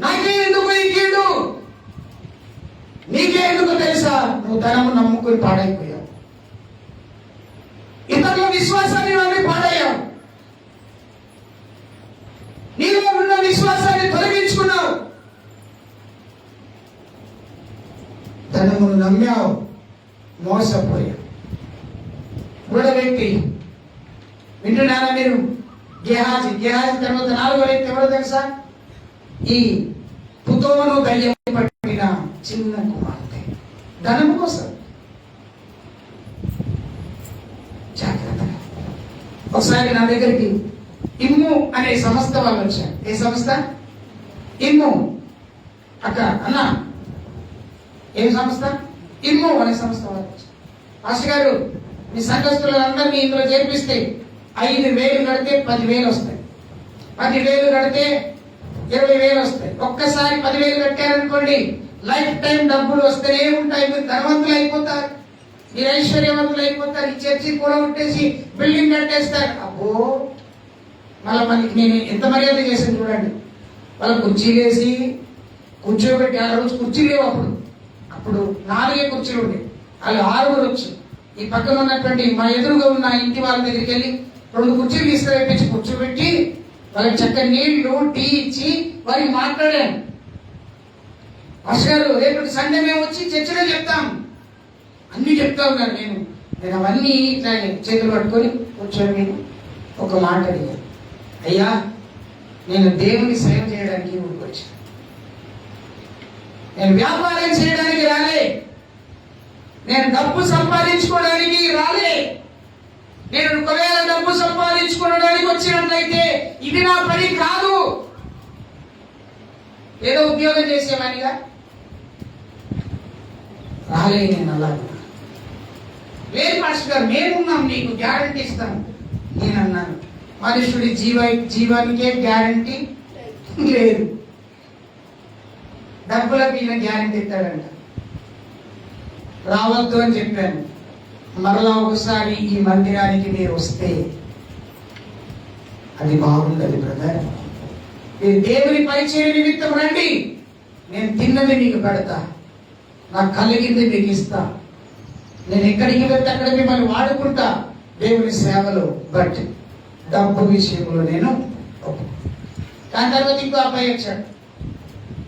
నాకే ఎందుకు? ఈ కీడు నీకే ఎందుకు తెలుసా? నువ్వు ధనము నమ్ముకుని పాడైపోయావు, ఇతరుల విశ్వాసాన్ని నమ్మి పాడయ్యావు, నీలో ఉన్న విశ్వాసాన్ని తొలగించుకున్నావు, ధనమును నమ్మావు, మోసపోయావు. మూడో వ్యక్తి వింటున్నారా మీరు? గేహాజీ తర్వాత నాలుగో వ్యక్తి ఎవరో తెలుసా? ఈ పుతోను దయ్యం పట్టిన చిన్న కుమార్తె. ధనం కోసం జాగ్రత్తగా. ఒకసారి నా దగ్గరికి ఇమ్ము అనే సంస్థ వాళ్ళు వచ్చారు. ఏ సంస్థ? ఇమ్ము. అక్క అన్న, ఏ సంస్థ? ఇమ్ము అనే సంస్థ వాళ్ళు వచ్చారు. మాస్టర్ గారు, మీ సంఘస్థులందరినీ ఇందులో చేర్పిస్తే 5,000 కడితే 10,000 వస్తాయి, 10,000 కడితే 20,000 వస్తాయి. ఒక్కసారి 10,000 కట్టారనుకోండి, లైఫ్ టైం డబ్బులు వస్తూనే ఉంటాయి. మీరు ధనవంతులు అయిపోతారు, మీరు ఐశ్వర్యవంతులు అయిపోతారు. ఈ చర్చి కూడా ఉంటేసి బిల్డింగ్ కట్టేస్తారు. అబ్బో, మళ్ళీ మనకి నేను ఎంత మర్యాద చేశాను చూడండి. వాళ్ళ కుర్చీలు వేసి కూర్చోబెట్టి, ఆ రోజు కుర్చీలు లేవు, అప్పుడు 4 కుర్చీలు ఉండేవి, వాళ్ళు 6 వచ్చు. ఈ పక్కన ఉన్నటువంటి మా ఎదురుగా ఉన్న ఇంటి వాళ్ళ దగ్గరికి వెళ్ళి 2 కుర్చీలు తీసుకుని కూర్చోబెట్టి వాళ్ళకి చక్కని నీళ్లు, టీ ఇచ్చి వారికి మాట్లాడాను. మాస్టర్ గారు, రేపటి సండే మేము వచ్చి చర్చలో చెప్తాం, అన్ని చెప్తా ఉన్నాను. నేను అవన్నీ ఇట్లా చేతులు పట్టుకొని కూర్చొని ఒక మాట అడిగాను. అయ్యా, నేను దేవుని సేవ చేయడానికి ఊరికొచ్చాను, నేను వ్యాపారం చేయడానికి రాలే, నేను డబ్బు సంపాదించుకోవడానికి రాలే. నేను ఒకవేళ డబ్బు సంపాదించుకోవడానికి వచ్చినట్లయితే ఇది నా పని కాదు. ఏదో ఉద్యోగం చేసేవానిగా రాలే. నేను అలా లేదు మాస్టర్ గారు, మేమున్నాం, నీకు గ్యారంటీ ఇస్తాను. నేను అన్నాను, మనుషుడి జీవానికే గ్యారంటీ లేదు, డబ్బులకు ఈయన గ్యారంటీ ఇస్తాడంట. రావద్దు అని చెప్పాను. మరలా ఒకసారి ఈ మందిరానికి మీరు వస్తే అది బాగుండదు బ్రదర్. మీరు దేవుని పరిచయం నిమిత్తం రండి, నేను తిన్నది మీకు పెడతా, నాకు కలిగింది మీకు ఇస్తా, నేను ఎక్కడికి వెళ్తే అక్కడ మిమ్మల్ని వాడుకుంటా దేవుని సేవలో. బట్ డబ్బు విషయంలో నేను దాని తర్వాత ఇంకో అబ్బాయి వచ్చాడు.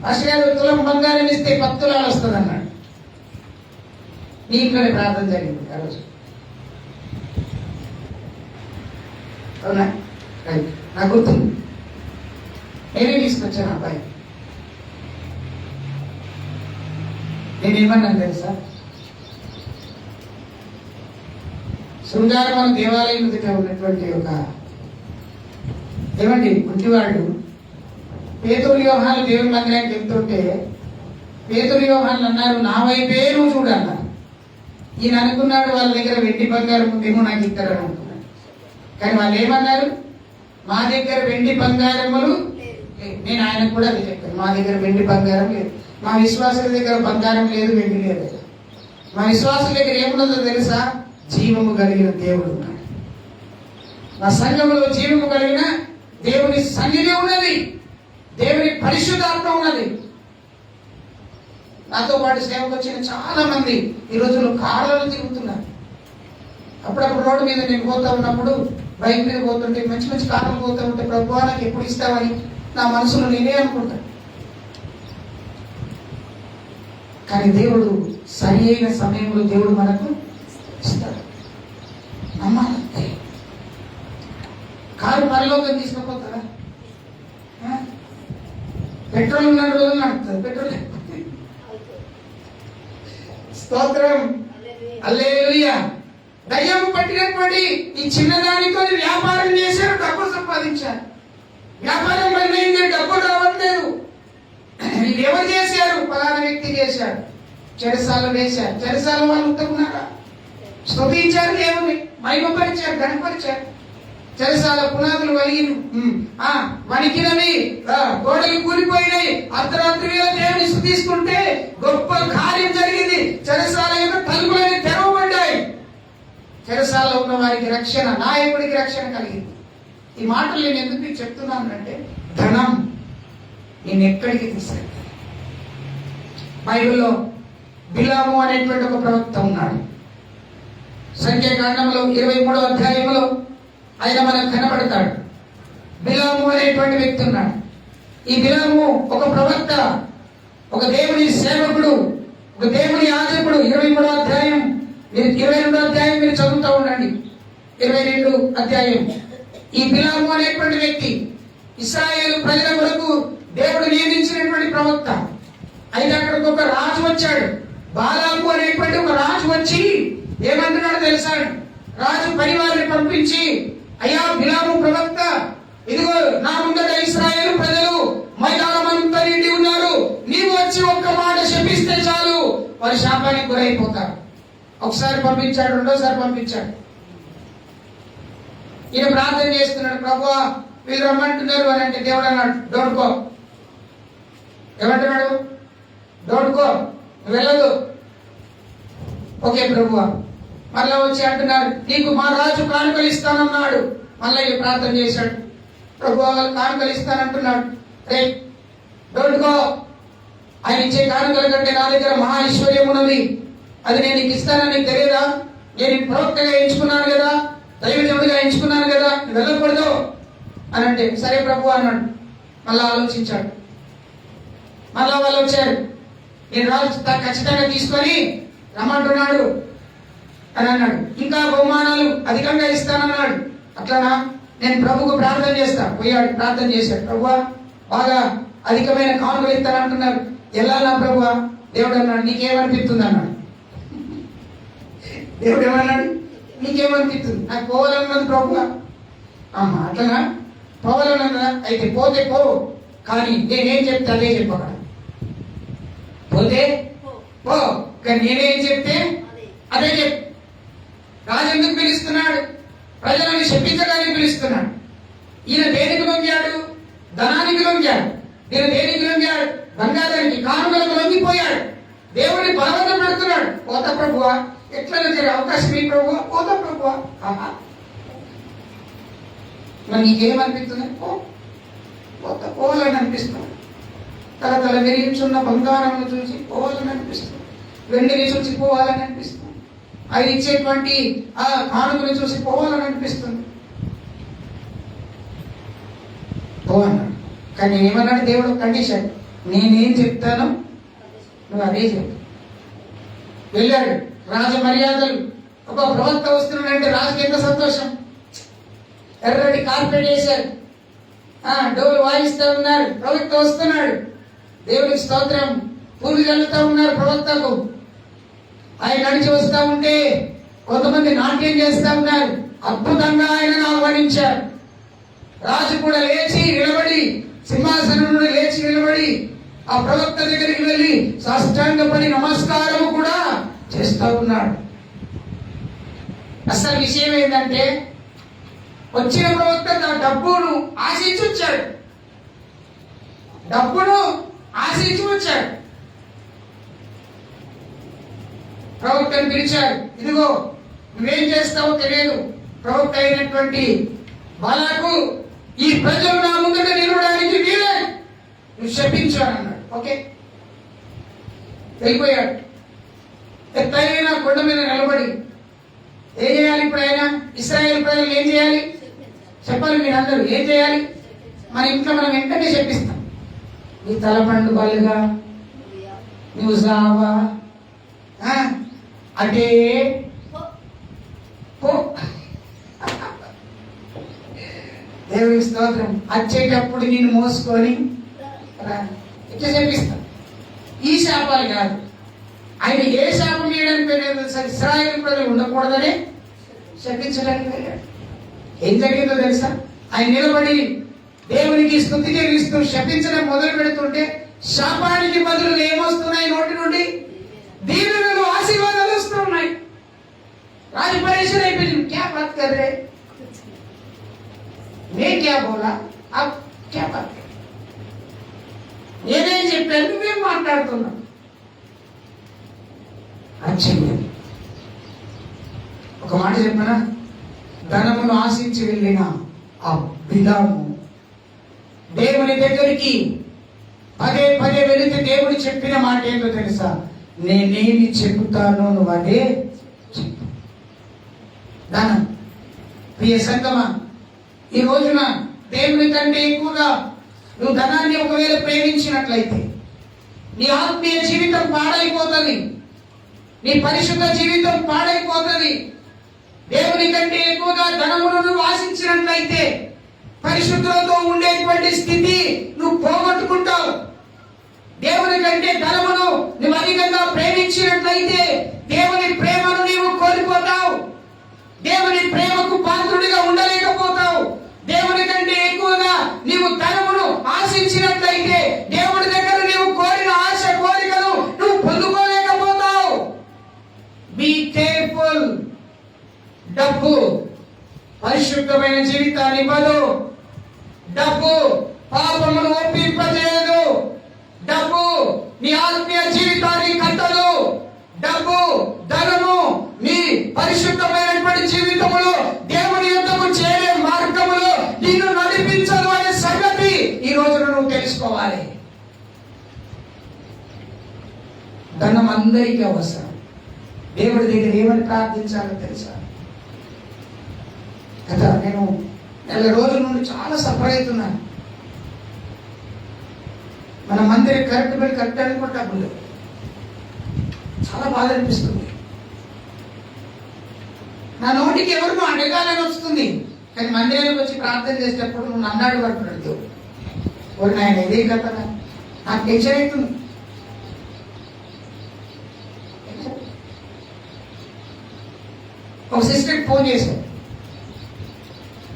మాస్టర్ గారు తులం బంగారం ఇస్తే 10 తులాలు వస్తుంది అన్నాడు. నీ ఇంట్లోనే ప్రార్థన జరిగింది ఆ రోజు, అవునా? నాకు గుర్తుంది, నేనే తీసుకొచ్చాను అబ్బాయి. నేనేమన్నాను తెలుసా? శృంగారం దేవాలయం దగ్గర ఉన్నటువంటి ఒక ఏమండి గుడ్డివాడు పేతురు యోహాను దేవుని మందిరానికి వెళ్తుంటే పేతురు యోహాను అన్నారు, నా వైపే నువ్వు చూడన్నా. ఈయన అనుకున్నాడు వాళ్ళ దగ్గర వెండి బంగారం ఉందేమో నాకు ఇస్తారని అనుకున్నాడు. కానీ వాళ్ళు ఏమన్నారు, మా దగ్గర వెండి బంగారములు. నేను ఆయనకు కూడా అది చెప్పాను, మా దగ్గర వెండి బంగారం లేదు, మా విశ్వాసుల దగ్గర బంగారం లేదు, వెండి లేదు. మా విశ్వాసుల దగ్గర ఏమున్నదో తెలుసా? జీవము కలిగిన దేవుడు ఉన్నాడు. మా సంఘములో జీవము కలిగిన దేవుని సన్నిధి ఉన్నది, దేవుని పరిశుద్ధాత్మ ఉన్నది. నాతో పాటు సేవకు వచ్చిన చాలా మంది ఈ రోజుల్లో కార్లలో తిరుగుతున్నారు. అప్పుడప్పుడు రోడ్డు మీద నేను పోతా ఉన్నప్పుడు, బైక్ మీద పోతుంటే, మంచి మంచి కార్లు పోతూ ఉంటే, ప్రభువా నాకు ఎప్పుడు ఇస్తావని నా మనసులో నేనే అనుకుంటాను. కానీ దేవుడు సరి అయిన సమయంలో దేవుడు మనకు ఇస్తాడు, నమ్మాలంతే. కారు పరలోకం తీసుకుపోతారా? పెట్రోల్ ఉన్న రోజులు నడుపుతుంది, పెట్రోల్. స్తోత్రం, హల్లెలూయా. దయ్యం పట్టినటువంటి ఈ చిన్నదానితో వ్యాపారం చేశారు, డబ్బులు సంపాదించారు. వ్యాపారం బందైంది, డబ్బులు రావట్లేదు. ఇది ఎవరు చేశారు? ఫలానా వ్యక్తి చేశాడు. చెరసాల వేశారు, చెరసాల వాళ్ళు ఉత్తకున్నారా? స్తుతించారు, దేవుని మహిమపరిచారు, గణపరిచారు. చెరసాల పునాదులు వణికినవి, గోడలు కూలిపోయినాయి. అర్ధరాత్రి వేళ దేవుని స్తుతిస్తుంటే గొప్ప కార్యం జరిగింది. చెరసాల యొక్క తలుపులని తెరవబడ్డాయి. చెరసాలలో ఉన్న వారికి రక్షణ, నాయకుడికి రక్షణ కలిగింది. ఈ మాటలు నేను ఎందుకు చెప్తున్నానంటే, ధనం నేను ఎక్కడికి తీసుకెళ్తాను. బైబిల్లో బిలాము అనేటువంటి ఒక ప్రవక్త ఉన్నాడు. సంఖ్యాకాండంలో 23వ అధ్యాయంలో ఆయన మనకు కనబడతాడు. బిలాము అనేటువంటి వ్యక్తి ఉన్నాడు. ఈ బిలాము ఒక ప్రవక్త, ఒక దేవుని సేవకుడు, ఒక దేవుని యాజకుడు. 23వ అధ్యాయం 22వ అధ్యాయం మీరు చదువుతూ ఉండండి. 22 అధ్యాయం. ఈ బిలాము అనేటువంటి వ్యక్తి ఇశ్రాయేలు ప్రజల కొరకు దేవుడు నియమించినటువంటి ప్రవక్త. అయితే అక్కడికి ఒక రాజు వచ్చాడు. బాలాకు అనేటువంటి ఒక రాజు వచ్చి ఏమంటున్నాడు తెలుసా? రాజు పరివారిని పంపించి, అయ్యా బిలాము ప్రవక్త, ఇదిగో నా ముందట ఇశ్రాయేలు ప్రజలు మైదానమంతా నిండి ఉన్నారు, నీవు వచ్చి ఒక్క మాట శపిస్తే చాలు వారి శాపానికి గురైపోతారు. ఒకసారి పంపించాడు, రెండోసారి పంపించాడు. ఈయన ప్రార్థన చేస్తున్నాడు, ప్రభువా వీళ్ళు రమ్మంటున్నారు అని అంటే దేవుడు అన్నాడు, డోంట్ గో. ఏమంటున్నాడు? డోంట్ గో, నువ్వు వెళ్ళదు. ఓకే ప్రభువా. మళ్ళా వచ్చి అంటున్నాడు, నీకు మా రాజు కానుకలు ఇస్తానన్నాడు. మళ్ళీ ఈయన ప్రార్థన చేశాడు, ప్రభువా వాళ్ళు కానుకలు ఇస్తానంటున్నాడు. రే డోంట్ గో. ఆయన ఇచ్చే కానుకల కంటే నా దగ్గర మహా ఐశ్వర్యం ఉన్నది, అది నేను నీకు ఇస్తానని నీకు తెలియదా? నేను ప్రవక్తగా ఎంచుకున్నాను కదా, దైవజనుడిగా ఎంచుకున్నాను కదా, వెళ్ళకూడదు అని అంటే, సరే ప్రభు అన్నాడు. మళ్ళా ఆలోచించాడు. మళ్ళా వాళ్ళు వచ్చారు, నేను రాజు ఖచ్చితంగా తీసుకొని రమ్మంటున్నాడు అని అన్నాడు. ఇంకా బహుమానాలు అధికంగా ఇస్తానన్నాడు. అట్లానా, నేను ప్రభుకు ప్రార్థన చేస్తా. పోయాడు, ప్రార్థన చేశాడు. ప్రభువా బాగా అధికమైన కానుకలు ఇస్తానంటున్నారు, వెళ్ళాలా ప్రభువా? దేవుడు అన్నాడు, నీకేమనిపిస్తుంది అన్నాడు. దేవుడు ఏమన్నాడు? నీకేమనిపిస్తుంది? నాకు పోవాలన్నది ప్రభువా. అట్లనా, పోవాలన్నదా? అయితే పోతే పో, కానీ నేనేం చెప్తే అదే చెప్పగల. పోతే పో, కానీ నేనేం చెప్తే అదే చెప్పు. రాజు ఎందుకు పిలుస్తున్నాడు? ప్రజలను శపించడానికి పిలుస్తున్నాడు. ఈయన దేనికి లొంగాడు? ధనానికి లొంగాడు. ఈయన దేనికి లొంగాడు? బంగారానికి, కానుకలకు లొంగిపోయాడు. దేవుడిని బలవంతం పెడుతున్నాడు. పోత ప్రభువా, ఎట్లా జరిగే అవకాశం ఈ ప్రభువా, పోత ప్రభువా. మరి నీకేమనిపిస్తుంది? పోవాలని అనిపిస్తుంది. తల వెలిగించున్న బంగారం చూసి పోవాలని అనిపిస్తుంది. వెండిని చూసి పోవాలని అనిపిస్తుంది. ఆయన ఇచ్చేటువంటి ఆ కానుకను చూసి పోవాలని అనిపిస్తుంది. పోవన్నాడు. కానీ ఏమన్నాడు దేవుడు? కండిషన్, నేనేం చెప్తానో నువ్వు అదే చెప్పు. వెళ్ళాడు. రాజ మర్యాదలు. ఒక ప్రవక్త వస్తున్నాడంటే రాజుకి ఎంత సంతోషం. ఎర్రటి కార్పెట్ వేశారు, డోలు వాయిస్తూ ఉన్నారు. ప్రవక్త వస్తున్నాడు. దేవుడికి స్తోత్రం. పూలు చల్లుతూ ఉన్నారు ప్రవక్తకు. ఆయన నడిచి వస్తూ ఉంటే కొంతమంది నాట్యం చేస్తూ ఉన్నారు. అద్భుతంగా ఆయనను ఆహ్వానించారు. రాజు కూడా లేచి నిలబడి, సింహాసనం నుండి లేచి నిలబడి ఆ ప్రవక్త దగ్గరికి వెళ్ళి సాష్టాంగపడి నమస్కారం కూడా చేస్తూ ఉన్నాడు. అసలు విషయం ఏంటంటే, వచ్చిన ప్రవక్త డబ్బును ఆశించి వచ్చాడు. డబ్బును ఆశించి వచ్చాడు. ప్రవక్తను పిలిచాడు. ఇదిగో నువ్వేం చేస్తావో తెలియదు. ప్రవక్త అయినటువంటి బాలాకు ఈ ప్రజలు నా ముందట నిలవడానికి వీలే, నువ్వు శపించానన్నాడు. ఓకే, వెళ్ళిపోయాడు. ఎత్తైన కొండ మీద నిలబడి ఏం చేయాలి ఇప్పుడు? ఆయన ఇశ్రాయేల్ ప్రజలు ఏం చేయాలి చెప్పాలి. మీరందరూ ఏం చేయాలి? మన ఇంట్లో మనం వెంటనే చెప్పిస్తాం. నీ తలపండు బలుగా, నువ్వు జావా, అటే పో. దేవుడి స్తోత్రం. వచ్చేటప్పుడు నేను మోసుకొని ఇట్లా చెప్పిస్తాం. ఈ శాపాలు కాదు. ఆయన ఏ శాపం చేయడానికి వెళ్ళాడు? ఇశ్రాయేల్ ప్రజలు ఉండకూడదని శపించడానికి వెళ్ళాడు. ఏం జరిగిందో తెలుసా? ఆయన నిలబడి దేవునికి స్తుతి చెల్లిస్తూ శపించడం మొదలు పెడుతుంటే శాపానికి బదులు ఏమొస్తున్నాయి? నోటి నుండి దీవెనలు, ఆశీర్వాదాలు వస్తున్నాయి. రాజు పరేషాన్ అయిపోయింది. క్యా బాత్ కర్ రే, నే క్యా బోలా, అబ్ క్యా బాత్ కర్, నేనేం చెప్పాను, నువ్వేం మాట్లాడుతున్నావు? వచ్చింది. ఒక మాట చెప్పనా? ధనమును ఆశించి వెళ్ళిన ఆ బిలాము దేవుని దగ్గరికి పదే పదే వెళితే దేవుడు చెప్పిన మాట ఏంటో తెలుసా? నేనేమి చెబుతానో నువ్వు అదే చెప్పు. ధనం. ప్రియ సంగమా, ఈ రోజున దేవుని కంటే ఎక్కువగా నువ్వు ధనాన్ని ఒకవేళ ప్రేమించినట్లయితే నీ ఆత్మీయ జీవితం పాడైపోతుంది. నీ పరిశుద్ధ జీవితం పాడైపోతుంది. దేవుని కంటే ఎక్కువగా ధనమును నువ్వు ఆశించినట్లయితే పరిశుద్ధులతో ఉండేటువంటి స్థితి నువ్వు పోగొట్టుకుంటావు. దేవుని కంటే ధనమును నువ్వు అధికంగా ప్రేమించినట్లయితే దేవుని ప్రేమను నీవు కోల్పోతావు. దేవుని ప్రేమకు పాత్రుడిగా ఉండలేకపోతావు. దేవుని కంటే ఎక్కువగా నీవు ధనమును ఆశించినట్లయితే దేవుడి దగ్గర నీవు కోరిన ఆశ కోరికలు నువ్వు పొందుకోలేకపోతావు. Be careful. డబ్బు పరిశుద్ధమైన జీవితాన్ని ఇవ్వదు. డబ్బు పాపమును ఒప్పింపజేయదు. డబ్బు నీ ఆత్మీయ జీవితాన్ని కట్టదు. డబ్బు, ధనము నీ పరిశుద్ధమైనటువంటి జీవితములో దేవుని యొద్దకు చేరే మార్గములో నిన్ను నడిపించదు అనే సంగతి ఈ రోజున నువ్వు తెలుసుకోవాలి. ధనం అందరికీ అవసరం. దేవుడి దగ్గర ఏమని ప్రార్థించాలో తెలుసా? కదా, నేను నెల రోజుల నుండి చాలా సఫర్ అవుతున్నాను. మన మందిర కరెంట్ బిల్ కట్టడానికి కూడా డబ్బులు, చాలా బాధ అనిపిస్తుంది. నా నోటికి ఎవరినో అడగాలని వస్తుంది, కానీ మందిరానికి వచ్చి ప్రార్థన చేసేటప్పుడు నువ్వు నన్ను అడుగుతున్నాడు దేవుడు. ఒకటి నాయన ఇదే కదా, నాకు టెన్షన్ అవుతుంది. ఒక సిస్టర్కి ఫోన్ చేశాను.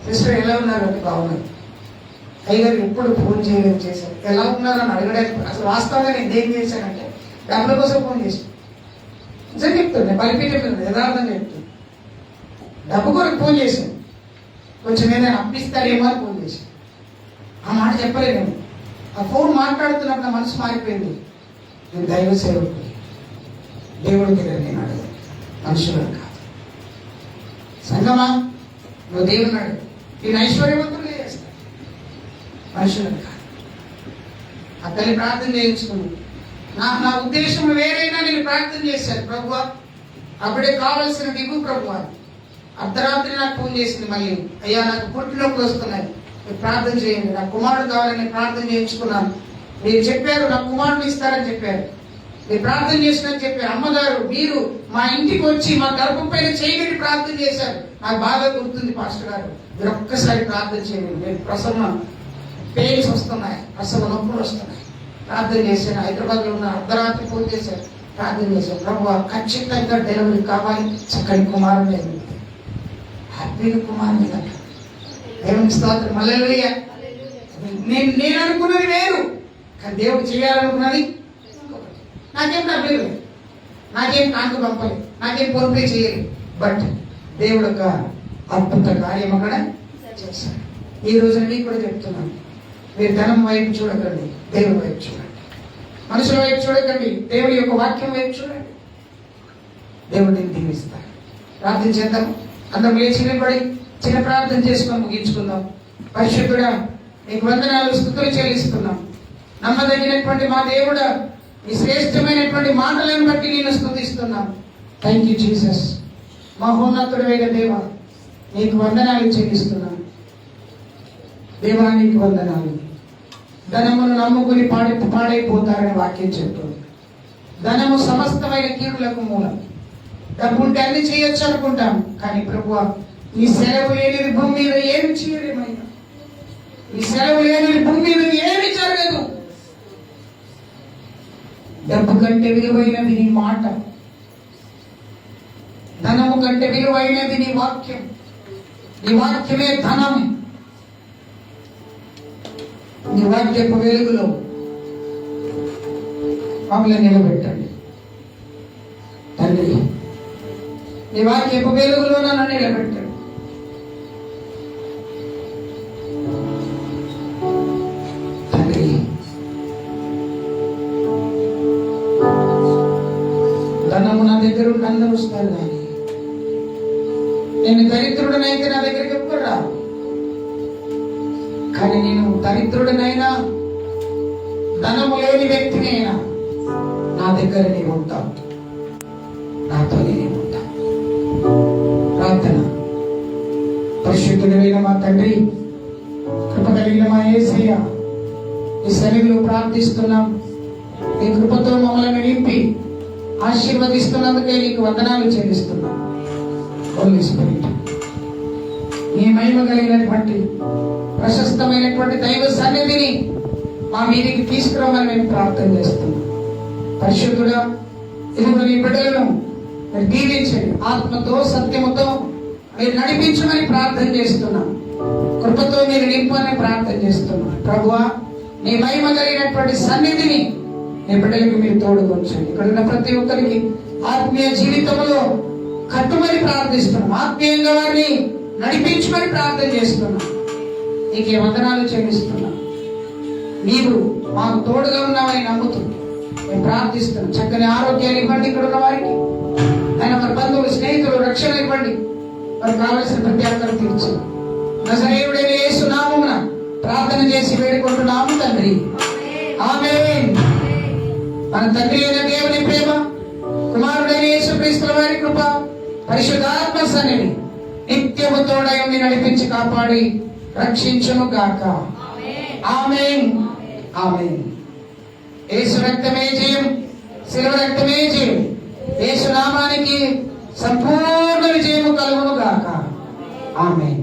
సిస్టర్ ఎలా ఉన్నారు అంటే బాగున్నారు. అయ్యగారు ఎప్పుడు ఫోన్ చేయలేదు, చేశాను. ఎలా ఉన్నారు అని అడగడానికి అసలు వాస్తవంగా నేను ఏం చేశానంటే డబ్బుల కోసం ఫోన్ చేశాను. నిజం చెప్తాను, నేను పలిపి చెప్తున్నాను, యథార్థంగా చెప్తాను. డబ్బు కొరకు ఫోన్ చేశాను. కొంచెం ఏదైనా అప్పిస్తారేమో అని ఫోన్ చేశాను. ఆ మాట చెప్పలేదు నేను. ఆ ఫోన్ మాట్లాడుతున్నప్పుడు నా మనసు మారిపోయింది. నేను దైవ సేవకుడు, దేవుడి దగ్గర నేను అడగను, మనుషులను కాదు. సంగమా, నువ్వు దేవుని అడుగు. ఈయన ఐశ్వర్యవంతులు చేస్తారు, మనుషులను కాదు. ఆ తల్లి ప్రార్థన చేయించుకున్నాను. నా ఉద్దేశం వేరైనా నేను ప్రార్థన చేశాను. ప్రభువా అప్పుడే కావలసిన దిగు ప్రభువా. అర్ధరాత్రి నాకు ఫోన్ చేసింది మళ్ళీ, అయ్యా నాకు పుట్టి నొప్పులు వస్తున్నాయి, మీరు ప్రార్థన చేయండి, నా కుమారుడు కావాలని ప్రార్థన చేయించుకున్నాను. మీరు చెప్పారు నాకు కుమారుడు ఇస్తారని చెప్పారు, మీరు ప్రార్థన చేసినని చెప్పారు. అమ్మగారు మీరు మా ఇంటికి వచ్చి మా గర్భం పైన చేయబెట్టి ప్రార్థన చేశారు. నాకు బాగా గుర్తుంది పాస్టర్ గారు, మీరు ఒక్కసారి ప్రార్థన చేయండి, నేను ప్రసవ పెయిన్స్ వస్తున్నాయి, ప్రసవ నొప్పులు వస్తున్నాయి, ప్రార్థన చేశాను. హైదరాబాద్లో ఉన్న అర్ధరాత్రి ఫోన్ చేశారు, ప్రార్థన చేశాను. ప్రభువా ఖచ్చితంగా డెలివరీ కావాలి, చక్కని కుమారుడు, హ్యాపీగా కుమారుడు కదా. దేవునికి స్తోత్రం, హల్లెలూయా. నేను అనుకున్నది వేరు, కానీ దేవుడు చేయాలనుకున్నది నాకేం డబ్బులు లేదు, నాకేం కాంతి పంపలేదు, నాకేం పొంపే చేయలేదు. బట్ దేవుడు ఒక అద్భుత కార్యం అక్కడ చేశాడు. ఈ రోజున మీకు కూడా చెప్తున్నాను, మీరు ధనం వైపు చూడకండి, దేవుడి వైపు చూడండి. మనుషుల వైపు చూడకండి, దేవుడి యొక్క వాక్యం వైపు చూడండి. దేవుడిని దీవిస్తాడు. ప్రార్థన చేద్దాం. అందరం లేచి నిలబడి చిన్న ప్రార్థన చేసుకొని ముగించుకుందాం. పరిశుద్ధుడా నీకు వందనాలు, స్తుతులు చెల్లిస్తున్నాం. నమ్మదగినటువంటి మా దేవుడా, ఈ శ్రేష్టమైనటువంటి మాటలను బట్టి నేను స్తుతిస్తున్నాం. Thank you Jesus. మహోన్నతుడైన దేవా నీకు వందనాలు చెల్లిస్తున్నాను. దేవా నీకు వందనాలు. ధనమును నమ్ముకుని పాడైపోతారని వాక్యం చెప్తుంది. ధనము సమస్తమైన కీడులకు మూలం. డబ్బు ఉంటే అన్ని చేయొచ్చు అనుకుంటాం, కానీ ప్రభువా ఈ సెలవు లేని భూమి మీద ఏమి చేయలేమైనా, ఈ సెలవు లేని భూమి మీద ఏమి జరగదు. డబ్బు కంటే విలువైనది నీ మాట, ధనము కంటే విలువైనది నీ వాక్యం. నీ వాక్యమే ధనం. నీ వాక్యపు వెలుగులో మమ్మల్ని నిలబెట్టండి తండ్రి. నీ వాక్యపు వెలుగులో నన్ను నిలబెట్టండి. తండ్రి ధనము నా దగ్గర అందరూ వస్తారు, కానీ నేను దరిద్రుడనైతే నా దగ్గరికి ఎప్పుడు రాదు. కానీ నేను దరిద్రుడనైనా ధనము లేని వ్యక్తినైనా నా దగ్గర నీవు ఉంటావు, నాతో నీవు ఉంటావు. ప్రార్థన. పరిశుద్ధుడైన మా తండ్రి, కృప కలిగిన మా యేసయ్య, ఈ సన్నిధిలో ప్రార్థిస్తున్నాం. నీ కృపతో మమ్మల్ని నింపి ఆశీర్వదిస్తున్నందుకే నీకు వందనాలు చెల్లిస్తున్నాం. హోలీ స్పిరిట్, నీ మహిమ కలిగినటువంటి ప్రశస్తమైనటువంటి దైవ సన్నిధిని మా మీదికి తీసుకురామని మేము ప్రార్థన చేస్తున్నాం. పరిశుద్ధుడా, ఇదిగో నీ బిడ్డలను మీరు దీవించండి, ఆత్మతో సత్యముతో మీరు నడిపించమని ప్రార్థన చేస్తున్నాం. కృపతో మీరు నింపని ప్రార్థన చేస్తున్నాం. ప్రభువా నీ మహిమ కలిగినటువంటి సన్నిధిని నీ బిడ్డలకు మీరు తోడుకొచ్చండి. ఇక్కడ ఉన్న ప్రతి ఒక్కరికి ఆత్మీయ జీవితంలో కట్టుమని ప్రార్థిస్తున్నాం. ఆత్మీయంగా వారిని నడిపించమని ప్రార్థన చేస్తున్నాం. నీకే వందనాలు చెల్లిస్తున్నాం. నీవు మాకు తోడుగా ఉన్నావని నమ్ముతూ మేము ప్రార్థిస్తున్నాం. చక్కని ఆరోగ్యాన్ని ఇవ్వండి ఇక్కడ ఉన్న వారికి. ఆయన మన బంధువులు, స్నేహితులు రక్షణ ఇవ్వండి. వారికి కావలసిన ప్రతి అక్కరు తీర్చు. నజరేయుడైన యేసు నామమున ప్రార్థన చేసి వేడుకుంటున్నాము తండ్రి, ఆమేన్. మన తండ్రి అయిన దేవుని ప్రేమ, కుమారుడైన యేసుక్రీస్తుల వారి కృప, పరిశుద్ధాత్మ సన్నిధి నిత్యము తోడై ఉండి నడిపించి కాపాడి రక్షించును గాక. ఆమేన్, ఆమేన్. యేసు రక్తమే జయం, శిలువ రక్తమే జయం. యేసు నామానికి సంపూర్ణ విజయము కలుగును గాక. ఆమేన్.